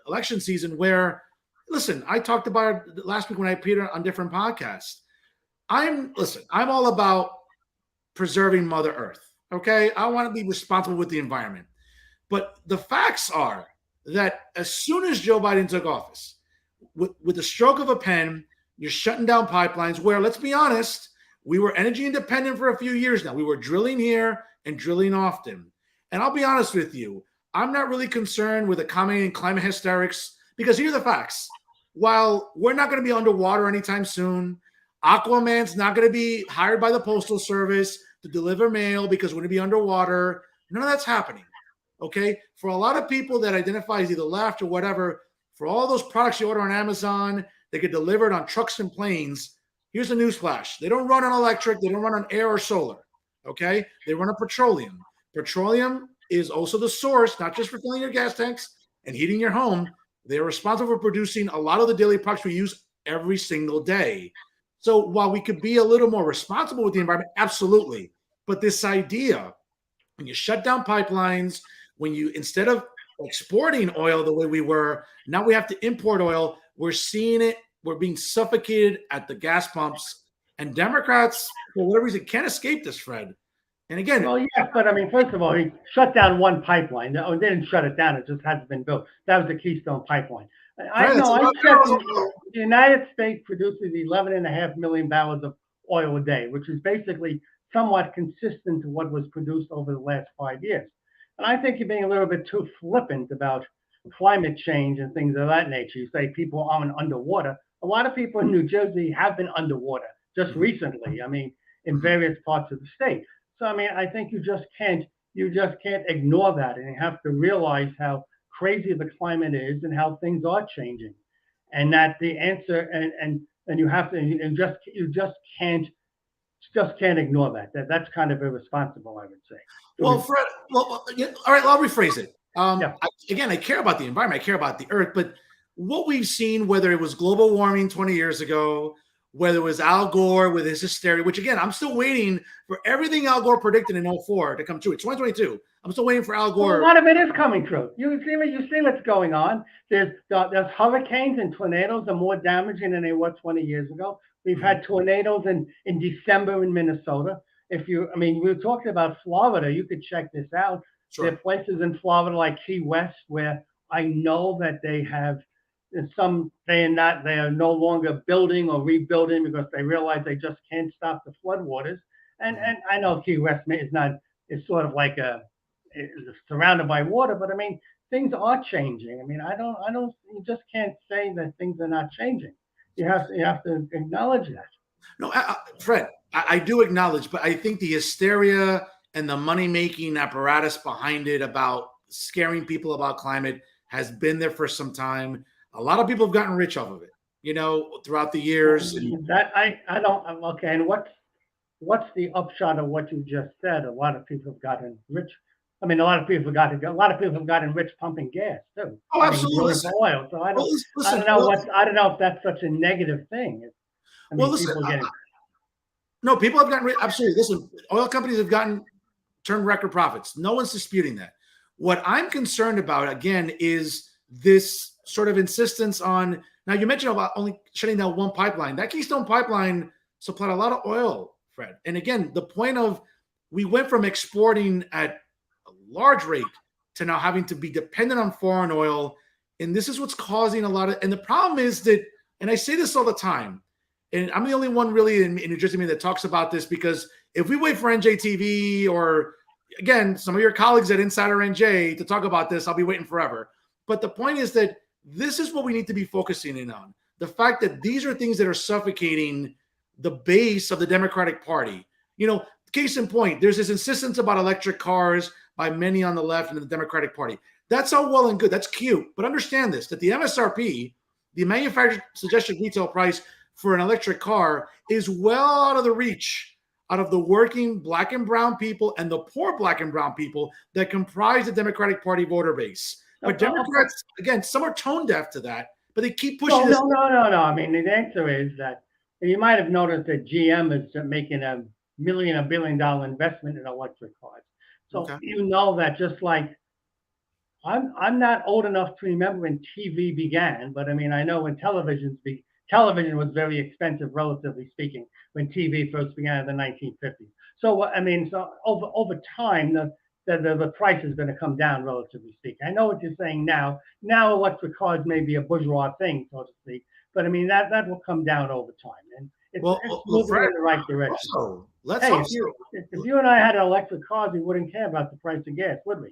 election season where, listen, I talked about it last week when I appeared on different podcasts. I'm all about preserving Mother Earth. Okay. I want to be responsible with the environment. But the facts are that as soon as Joe Biden took office, with the stroke of a pen, you're shutting down pipelines where, let's be honest, we were energy independent for a few years now. We were drilling here and drilling often. And I'll be honest with you, I'm not really concerned with the coming climate hysterics, because here are the facts. While we're not going to be underwater anytime soon, Aquaman's not going to be hired by the Postal Service to deliver mail because we're going to be underwater. None of that's happening. Okay. For a lot of people that identify as either left or whatever, for all those products you order on Amazon, they get delivered on trucks and planes. Here's a newsflash. They don't run on electric. They don't run on air or solar. Okay. They run on petroleum. Petroleum is also the source, not just for filling your gas tanks and heating your home. They're responsible for producing a lot of the daily products we use every single day. So while we could be a little more responsible with the environment, absolutely. But this idea, when you shut down pipelines, when you, instead of exporting oil the way we were, now we have to import oil. We're seeing it. We're being suffocated at the gas pumps. And Democrats, for whatever reason, can't escape this, Fred. And again, well, yeah, but I mean, first of all, he shut down one pipeline. No, they didn't shut it down; it just hasn't been built. That was the Keystone Pipeline. I know. I checked. The United States produces 11.5 million barrels of oil a day, which is basically somewhat consistent to what was produced over the last 5 years. And I think you're being a little bit too flippant about climate change and things of that nature. You say people aren't underwater. A lot of people in New Jersey have been underwater just Mhm. recently. I mean, in Mhm. various parts of the state. So I mean, I think you just can't ignore that, and you have to realize how crazy the climate is and how things are changing, and that the answer and you have to and just can't ignore that. That's kind of irresponsible, I would say. Well, Fred, yeah, all right, I'll rephrase it. Yeah. Again, I care about the environment, I care about the earth, but what we've seen, whether it was global warming 20 years ago, whether it was Al Gore with his hysteria, which again, I'm still waiting for everything Al Gore predicted in '04 to come true. It's 2022. I'm still waiting for Al Well, a Gore. lot of it is coming true. You see what's going on. There's hurricanes and tornadoes are more damaging than they were 20 years ago. We've Mhm. had tornadoes in December in Minnesota. I mean, we were talking about Florida. You could check this out. There are Sure. places in Florida like Key West where I know that they have they are no longer building or rebuilding because they realize they just can't stop the floodwaters. Mhm. And I know Key West is not it's sort of like a is surrounded by water, but I mean things are changing. I mean I don't you just can't say that things are not changing. You have to acknowledge that. No, Fred, I do acknowledge, but I think the hysteria and the money making apparatus behind it about scaring people about climate has been there for some time. A lot of people have gotten rich off of it, throughout the years. And That I don't okay. And what's the upshot of what you just said? A lot of people have gotten rich. I mean, a lot of people have gotten rich pumping gas too. oh, I mean, absolutely. drilling for oil. So Well, I listen, don't know what I don't know if that's such a negative thing. I well, mean, listen. people getting No, people have gotten rich. Absolutely. Listen, oil companies have turned record profits. No one's disputing that. What I'm concerned about, again, is this sort of insistence on. Now, you mentioned about only shutting down one pipeline. That Keystone pipeline supplied a lot of oil, Fred. And again, the point of we went from exporting at a large rate to now having to be dependent on foreign oil. And this is what's causing a lot of. And the problem is that, and I say this all the time, and I'm the only one really in New Jersey that talks about this, because if we wait for NJTV or again, some of your colleagues at Insider NJ to talk about this, I'll be waiting forever. But the point is that this is what we need to be focusing in on. The fact that these are things that are suffocating the base of the Democratic Party. Case in point, there's this insistence about electric cars by many on the left and in the Democratic Party. That's all well and good. That's cute. But understand this, that the MSRP, the manufacturer suggested retail price for an electric car, is well out of the reach out of the working black and brown people and the poor black and brown people that comprise the Democratic Party voter base. But Democrats, again, some are tone deaf to that, but they keep pushing this. No. I mean, the answer is that you might have noticed that GM is making a $1 billion investment in electric cars. So Okay. you know that just like I'm not old enough to remember when TV began, but I mean I know when television was very expensive, relatively speaking, when TV first began in the 1950s. So I mean, so over time, the price is going to come down, relatively speaking. I know what you're saying now. Now electric cars may be a bourgeois thing, so to speak, but I mean that will come down over time, and it's moving Fred, in the right direction. Let's hope so. If you and I had an electric car, we wouldn't care about the price of gas, would we?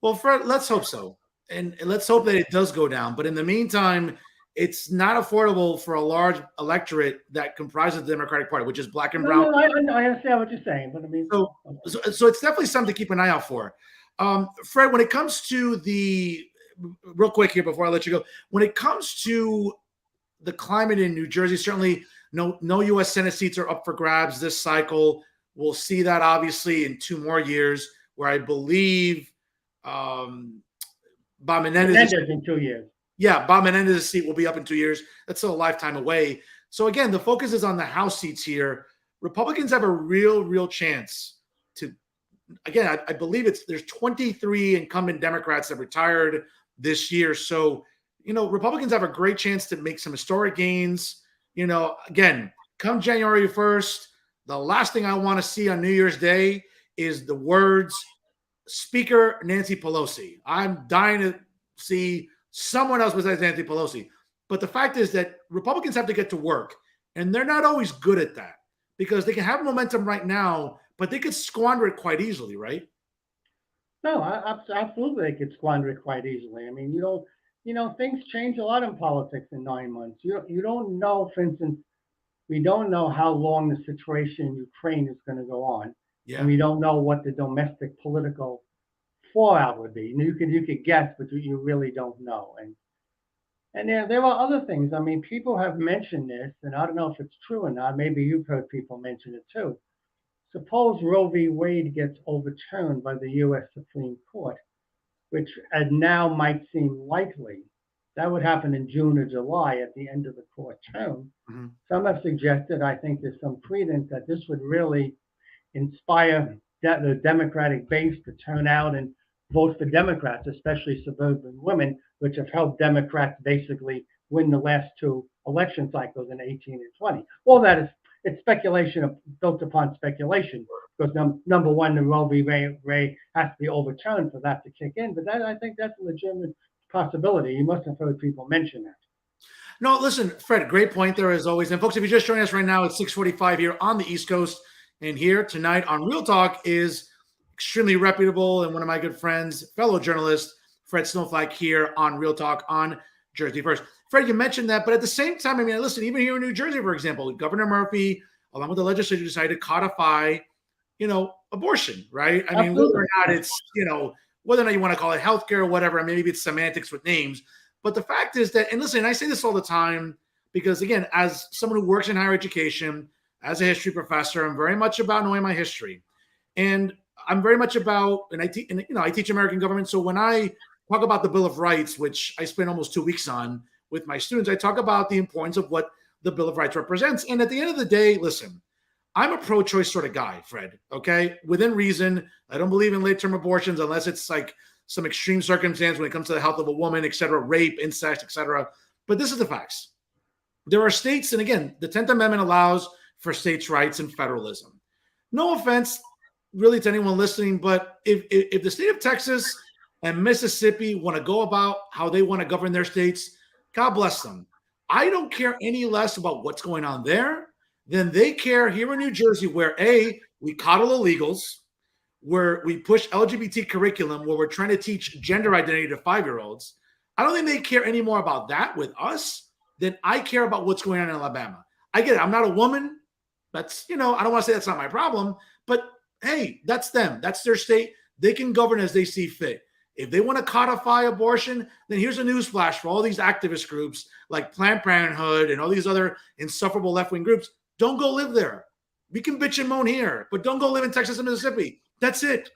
Well, Fred, let's hope so. And let's hope that it does go down. But in the meantime, it's not affordable for a large electorate that comprises the Democratic Party, which is black and brown. No, I understand what you're saying, but I mean, so it's definitely something to keep an eye out for. Fred, when it comes to real quick here before I let you go, when it comes to the climate in New Jersey, certainly no U.S. Senate seats are up for grabs this cycle. We'll see that obviously in 2 more years, where I believe Bob Menendez in 2 years. Yeah, Bob Menendez's seat will be up in 2 years. That's still a lifetime away. So again, the focus is on the House seats here. Republicans have a real chance to. Again, I believe there's 23 incumbent Democrats that retired this year. So Republicans have a great chance to make some historic gains. Again, come January 1st, the last thing I want to see on New Year's Day is the words Speaker Nancy Pelosi. I'm dying to see someone else besides Nancy Pelosi. But the fact is that Republicans have to get to work, and they're not always good at that because they can have momentum right now, but they could squander it quite easily, right? No, absolutely, they could squander it quite easily. I mean, things change a lot in politics in 9 months. You don't know, for instance, we don't know how long the situation in Ukraine is going to go on, and Yeah. we don't know what the domestic political fallout would be. You could guess, but you really don't know. And there are other things. I mean, people have mentioned this, and I don't know if it's true or not. Maybe you've heard people mention it too. Suppose Roe v. Wade gets overturned by the U.S. Supreme Court, which now might seem likely. That would happen in June or July at the end of the court term. Mhm. Some have suggested, I think there's some credence that this would really inspire the Democratic base to turn out and vote for Democrats, especially suburban women, which have helped Democrats basically win the last two election cycles in 18 and 20. All that is it's speculation built upon speculation because number one, the Roe v. Wade has to be overturned for that to kick in. But I think that's a legitimate possibility. You must have heard people mention that. No, listen, Fred, great point there as always. And folks, if you're just joining us right now, it's 6:45 here on the East Coast. And here tonight on Real Talk is extremely reputable and one of my good friends, fellow journalist, Fred Snowflack here on Real Talk on Jersey First. Fred, you mentioned that, but at the same time, I mean, listen, even here in New Jersey, for example, Governor Murphy, along with the legislature, decided to codify, abortion, right? I mean, whether or not it's, whether or not you want to call it healthcare or whatever, maybe it's semantics with names. But the fact is that, and listen, I say this all the time because, again, as someone who works in higher education, as a history professor, I'm very much about knowing my history. And I'm very much about, and I teach American government. So when I talk about the Bill of Rights, which I spent almost 2 weeks on with my students, I talk about the importance of what the Bill of Rights represents. And at the end of the day, listen, I'm a pro-choice sort of guy, Fred, okay? Within reason. I don't believe in late-term abortions unless it's like some extreme circumstance when it comes to the health of a woman, et cetera, rape, incest, et cetera. But this is the facts. There are states, and again, the 10th Amendment allows for states' rights and federalism. No offense really to anyone listening, but if the state of Texas and Mississippi want to go about how they want to govern their states, God bless them. I don't care any less about what's going on there than they care here in New Jersey, where we coddle illegals, where we push LGBT curriculum, where we're trying to teach gender identity to 5-year-olds. I don't think they care any more about that with us than I care about what's going on in Alabama. I get it. I'm not a woman. That's, I don't want to say that's not my problem, but hey, that's them. That's their state. They can govern as they see fit. If they want to codify abortion, then here's a newsflash for all these activist groups like Planned Parenthood and all these other insufferable left-wing groups. Don't go live there. We can bitch and moan here, but don't go live in Texas and Mississippi. That's it.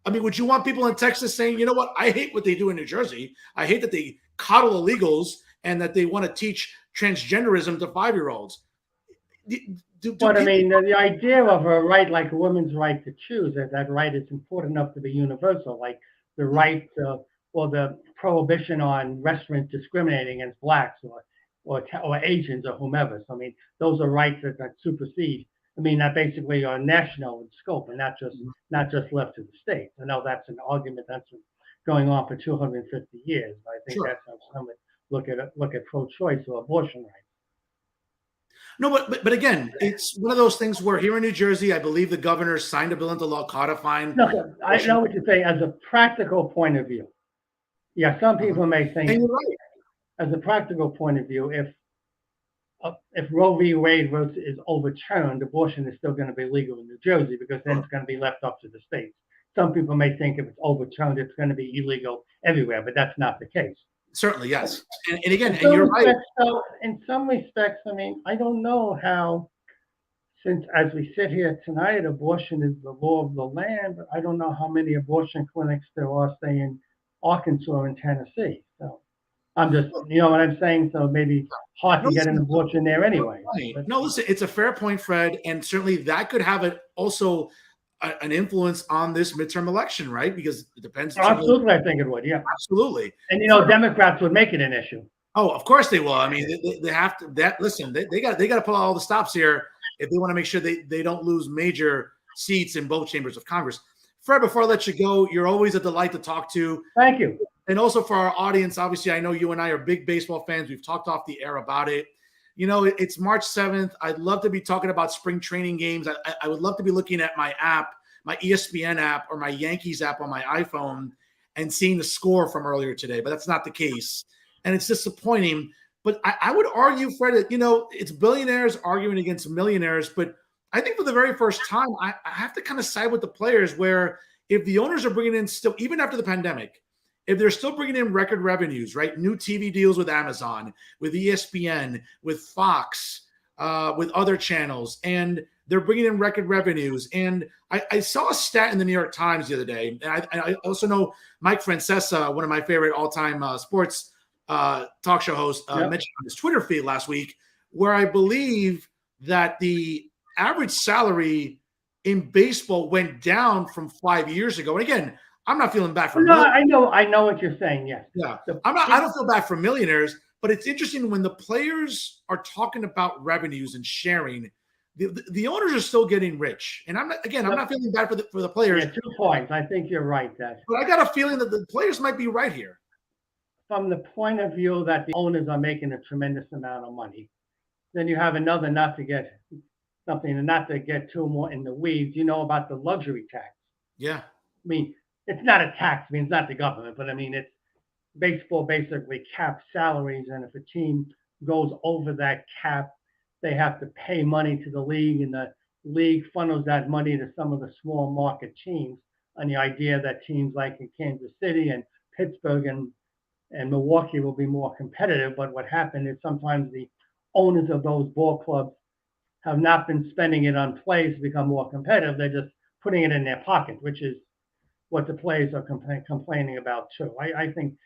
I mean, would you want people in Texas saying, you know what? I hate what they do in New Jersey. I hate that they coddle illegals and that they want to teach transgenderism to 5-year-olds. But I mean, the idea of a right like a woman's right to choose, that right is important enough to be universal, like the right or the prohibition on restaurants discriminating against blacks or Asians or whomever. So, I mean, those are rights that supersede. I mean, that basically are national in scope and not just left to the states. I know that's an argument that's been going on for 250 years. But I think that's how some look at pro-choice or abortion rights. No, but again, it's one of those things where here in New Jersey, I believe the governor signed a bill into law codifying. No, I know what you're saying. As a practical point of view, yeah, some people may think, and you're right. As a practical point of view, if Roe v. Wade is overturned, abortion is still going to be legal in New Jersey because then it's going to be left up to the states. Some people may think if it's overturned, it's going to be illegal everywhere, but that's not the case. Certainly, yes. And again, and you're right. So in some respects, I mean, I don't know how, since as we sit here tonight, abortion is the law of the land, but I don't know how many abortion clinics there are, say, in Arkansas or in Tennessee. So I'm just, you know what I'm saying? So maybe hard to get an abortion there anyway. Right. No, listen, it's a fair point, Fred. And certainly that could have an influence on this midterm election, right? Because it depends. Absolutely, I think it would. Yeah, absolutely. And Democrats would make it an issue. Oh, of course they will. I mean, they have to. Listen, they got to pull out all the stops here if they want to make sure they don't lose major seats in both chambers of Congress. Fred, before I let you go, you're always a delight to talk to. Thank you. And also for our audience, obviously, I know you and I are big baseball fans. We've talked off the air about it. It's March 7th. I'd love to be talking about spring training games. I would love to be looking at my app, my ESPN app or my Yankees app on my iPhone and seeing the score from earlier today, but that's not the case. And it's disappointing. But I would argue, Fred, that, it's billionaires arguing against millionaires. But I think for the very first time, I have to kind of side with the players, where if the owners are bringing in still, even after the pandemic, if they're still bringing in record revenues, right? New TV deals with Amazon, with ESPN, with Fox, with other channels, and they're bringing in record revenues. And I saw a stat in the New York Times the other day, and I also know Mike Francesa, one of my favorite all-time sports talk show hosts, mentioned on his Twitter feed last week, where I believe that the average salary in baseball went down from 5 years ago. And again, I'm not feeling bad for I know what you're saying. Yes. Yeah. I don't feel bad for millionaires, but it's interesting when the players are talking about revenues and sharing, the owners are still getting rich. And I'm not feeling bad for the players. Yeah, 2 points. I think you're right, that. But I got a feeling that the players might be right here. From the point of view that the owners are making a tremendous amount of money, then you have another, not to get too more in the weeds, about the luxury tax. Yeah. I mean, it's not a tax. I mean, it's not the government, but I mean, it's baseball basically caps salaries. And if a team goes over that cap, they have to pay money to the league, and the league funnels that money to some of the small market teams, on the idea that teams like in Kansas City and Pittsburgh and Milwaukee will be more competitive. But what happened is sometimes the owners of those ball clubs have not been spending it on plays to become more competitive. They're just putting it in their pocket, which is what the players are complaining about too. I think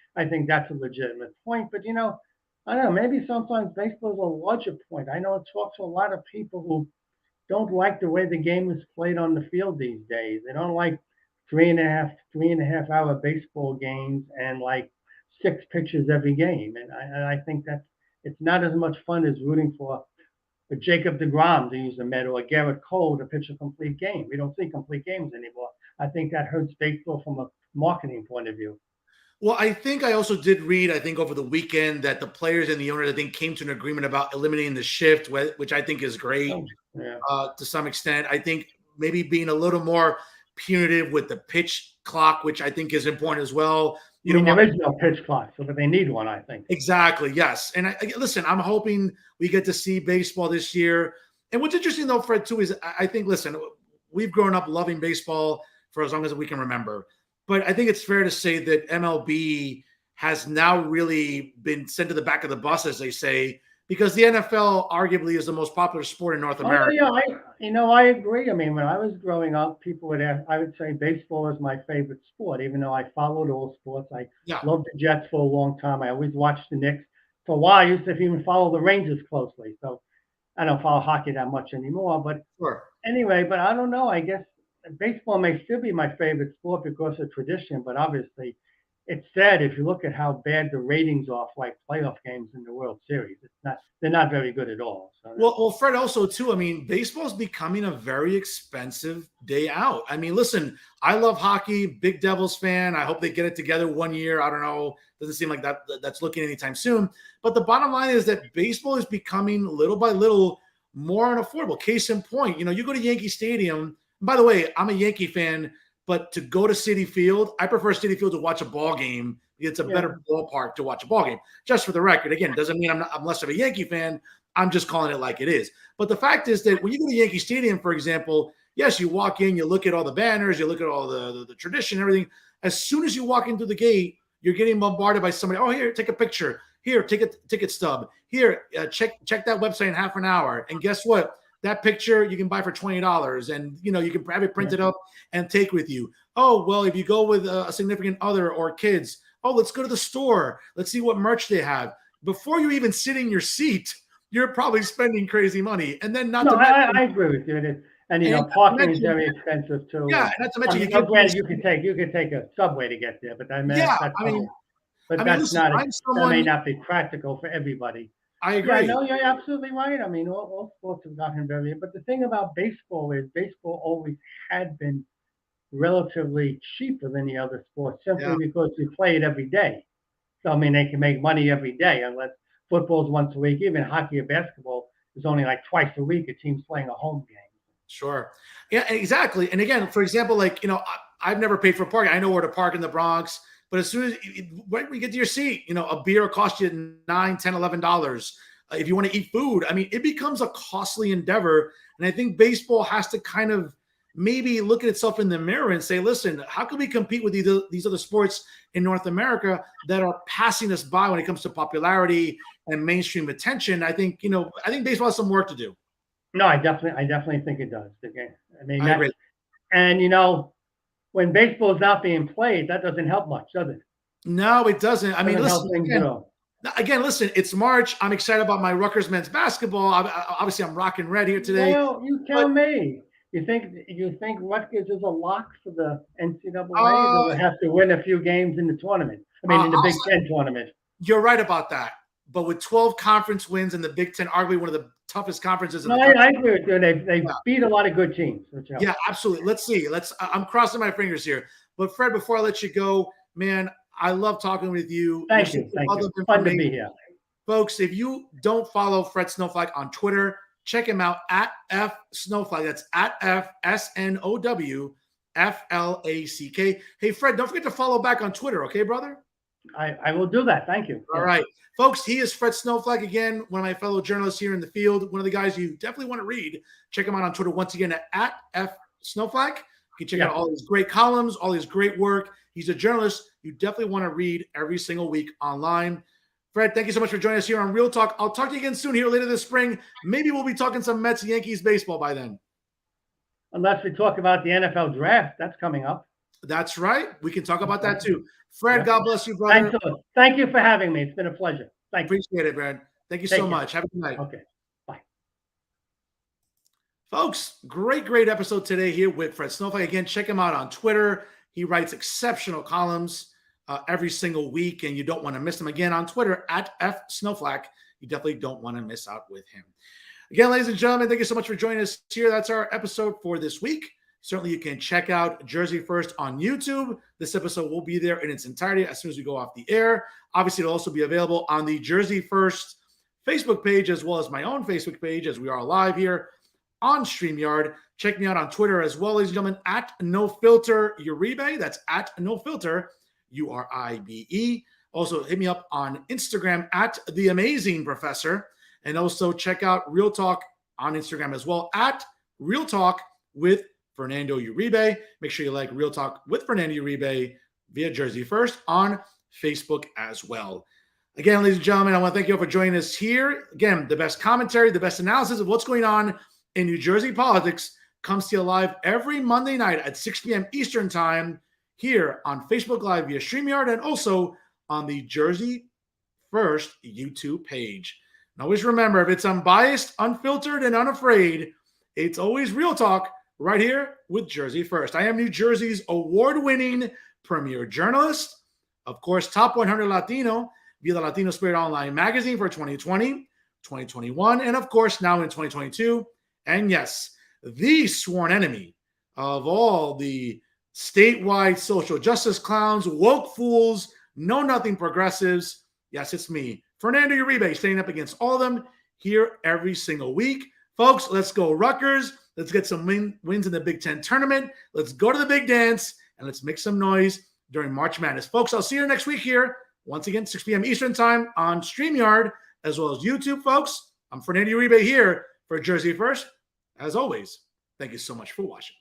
that's a legitimate point. But I don't know, maybe sometimes baseball is a larger point. I know I talk to a lot of people who don't like the way the game is played on the field these days. They don't like 3.5 hour baseball games and like 6 pitches every game. And I think that it's not as much fun as rooting for Jacob deGrom to use a Met, or Garrett Cole to pitch a complete game. We don't see complete games anymore. I think that hurts baseball from a marketing point of view. Well, I think I also did read, over the weekend, that the players and the owners, came to an agreement about eliminating the shift, which I think is great to some extent. I think maybe being a little more punitive with the pitch clock, which I think is important as well. There is no pitch clock, but they need one, I think. Exactly, yes. And listen, I'm hoping we get to see baseball this year. And what's interesting, though, Fred, too, is I think, listen, we've grown up loving baseball for as long as we can remember. But I think it's fair to say that MLB has now really been sent to the back of the bus, as they say, because the NFL arguably is the most popular sport in North America. Yeah, I agree. I mean, when I was growing up, people would ask, I would say baseball is my favorite sport, even though I followed all sports. I loved the Jets for a long time. I always watched the Knicks. For a while, I used to even follow the Rangers closely. So I don't follow hockey that much anymore. But anyway, but I don't know. I guess baseball may still be my favorite sport because of tradition, but obviously it's sad if you look at how bad the ratings are for like playoff games in the World Series. They're not very good at all. So well, Fred, also too, baseball is becoming a very expensive day out. Listen, I love hockey, big Devils fan. I hope they get it together one year. I don't know. Doesn't seem like that's looking anytime soon. But the bottom line is that baseball is becoming little by little more unaffordable. Case in point, you go to Yankee Stadium. By the way, I'm a Yankee fan, but to go to Citi Field, I prefer Citi Field to watch a ball game. It's a better ballpark to watch a ball game. Just for the record, again, it doesn't mean I'm less of a Yankee fan. I'm just calling it like it is. But the fact is that when you go to Yankee Stadium, for example, yes, you walk in, you look at all the banners, you look at all the tradition, everything. As soon as you walk into the gate, you're getting bombarded by somebody. Oh, here, take a picture. Here, take a ticket stub. Here, check that website in half an hour. And guess what? That picture you can buy for $20, and you can have it printed up and take with you. Oh, well, if you go with a significant other or kids, let's go to the store. Let's see what merch they have. Before you even sit in your seat, you're probably spending crazy money. And then I agree with you. And parking is very expensive too. Yeah, not to mention you can take a subway to get there, but that may not be practical for everybody. I agree. Yeah, no, you're absolutely right. All sports have gotten very, but the thing about baseball is baseball always had been relatively cheaper than the other sports, simply because you play it every day. So, they can make money every day, unless football's once a week. Even hockey or basketball is only like twice a week. A team's playing a home game. Sure. Yeah, exactly. And again, for example, like, I've never paid for parking. I know where to park in the Bronx, but as soon as when we get to your seat, a beer costs you $9, $10, $11. If you want to eat food, I mean, it becomes a costly endeavor. And I think baseball has to kind of maybe look at itself in the mirror and say, listen, how can we compete with these other sports in North America that are passing us by when it comes to popularity and mainstream attention? I think, I think baseball has some work to do. No, I definitely think it does. Okay. I mean, I agree. And when baseball is not being played, that doesn't help much, does it? No, it doesn't. I mean, Doesn't listen, help things at all. again, listen, it's March. I'm excited about my Rutgers men's basketball. Obviously, I'm rocking red here today. Well, you tell me. You think Rutgers is a lock for the NCAA? Does it have to win a few games in the tournament? I mean, in the Big Ten tournament. You're right about that. But with 12 conference wins in the Big Ten, arguably one of the toughest conferences in the country. I agree with you. They beat a lot of good teams. Yeah, absolutely. Let's see. I'm crossing my fingers here. But Fred, before I let you go, man, I love talking with you. Thank you. Fun to be here. Folks, if you don't follow Fred Snowflack on Twitter, check him out at F Snowflack. That's at FSNOWFLACK. Hey, Fred, don't forget to follow back on Twitter, okay, brother? I will do that. Thank you. All right. Folks, he is Fred Snowflack, again, one of my fellow journalists here in the field, one of the guys you definitely want to read. Check him out on Twitter once again at F Snowflack. You can check out all his great columns, all his great work. He's a journalist you definitely want to read every single week online. Fred, thank you so much for joining us here on Real Talk. I'll talk to you again soon here later this spring. Maybe we'll be talking some Mets Yankees baseball by then. Unless we talk about the NFL draft, that's coming up. That's right. We can talk about that too. Fred, God bless you, brother. Thank you for having me. It's been a pleasure. Thank you. Appreciate it, Fred. Thank you so much. Have a good night. Okay. Bye. Folks, great episode today here with Fred Snowflake. Again, check him out on Twitter. He writes exceptional columns every single week, and you don't want to miss them. Again, on Twitter at F Snowflack. You definitely don't want to miss out with him. Again, ladies and gentlemen, thank you so much for joining us here. That's our episode for this week. Certainly, you can check out Jersey First on YouTube. This episode will be there in its entirety as soon as we go off the air. Obviously, it'll also be available on the Jersey First Facebook page as well as my own Facebook page as we are live here on StreamYard. Check me out on Twitter as well, ladies and gentlemen, at NoFilter Uribe. That's at NoFilter Uribe. Also, hit me up on Instagram at The Amazing Professor. And also check out Real Talk on Instagram as well at Real Talk with Fernando Uribe. Make sure you like Real Talk with Fernando Uribe via Jersey First on Facebook as well. Again, ladies and gentlemen, I want to thank you all for joining us here. Again, the best commentary, the best analysis of what's going on in New Jersey politics comes to you live every Monday night at 6 p.m. Eastern Time here on Facebook Live via StreamYard and also on the Jersey First YouTube page. And always remember, if it's unbiased, unfiltered, and unafraid, it's always Real Talk right here with Jersey First. I am New Jersey's award-winning premier journalist, of course, top 100 Latino via the Latino Spirit Online magazine for 2020, 2021, and of course, now in 2022. And yes, the sworn enemy of all the statewide social justice clowns, woke fools, know-nothing progressives. Yes, it's me, Fernando Uribe, standing up against all of them here every single week. Folks, let's go Rutgers. Let's get some wins in the Big Ten tournament. Let's go to the big dance, and let's make some noise during March Madness. Folks, I'll see you next week here, once again, 6 p.m. Eastern Time on StreamYard, as well as YouTube, folks. I'm Fernando Uribe here for Jersey First. As always, thank you so much for watching.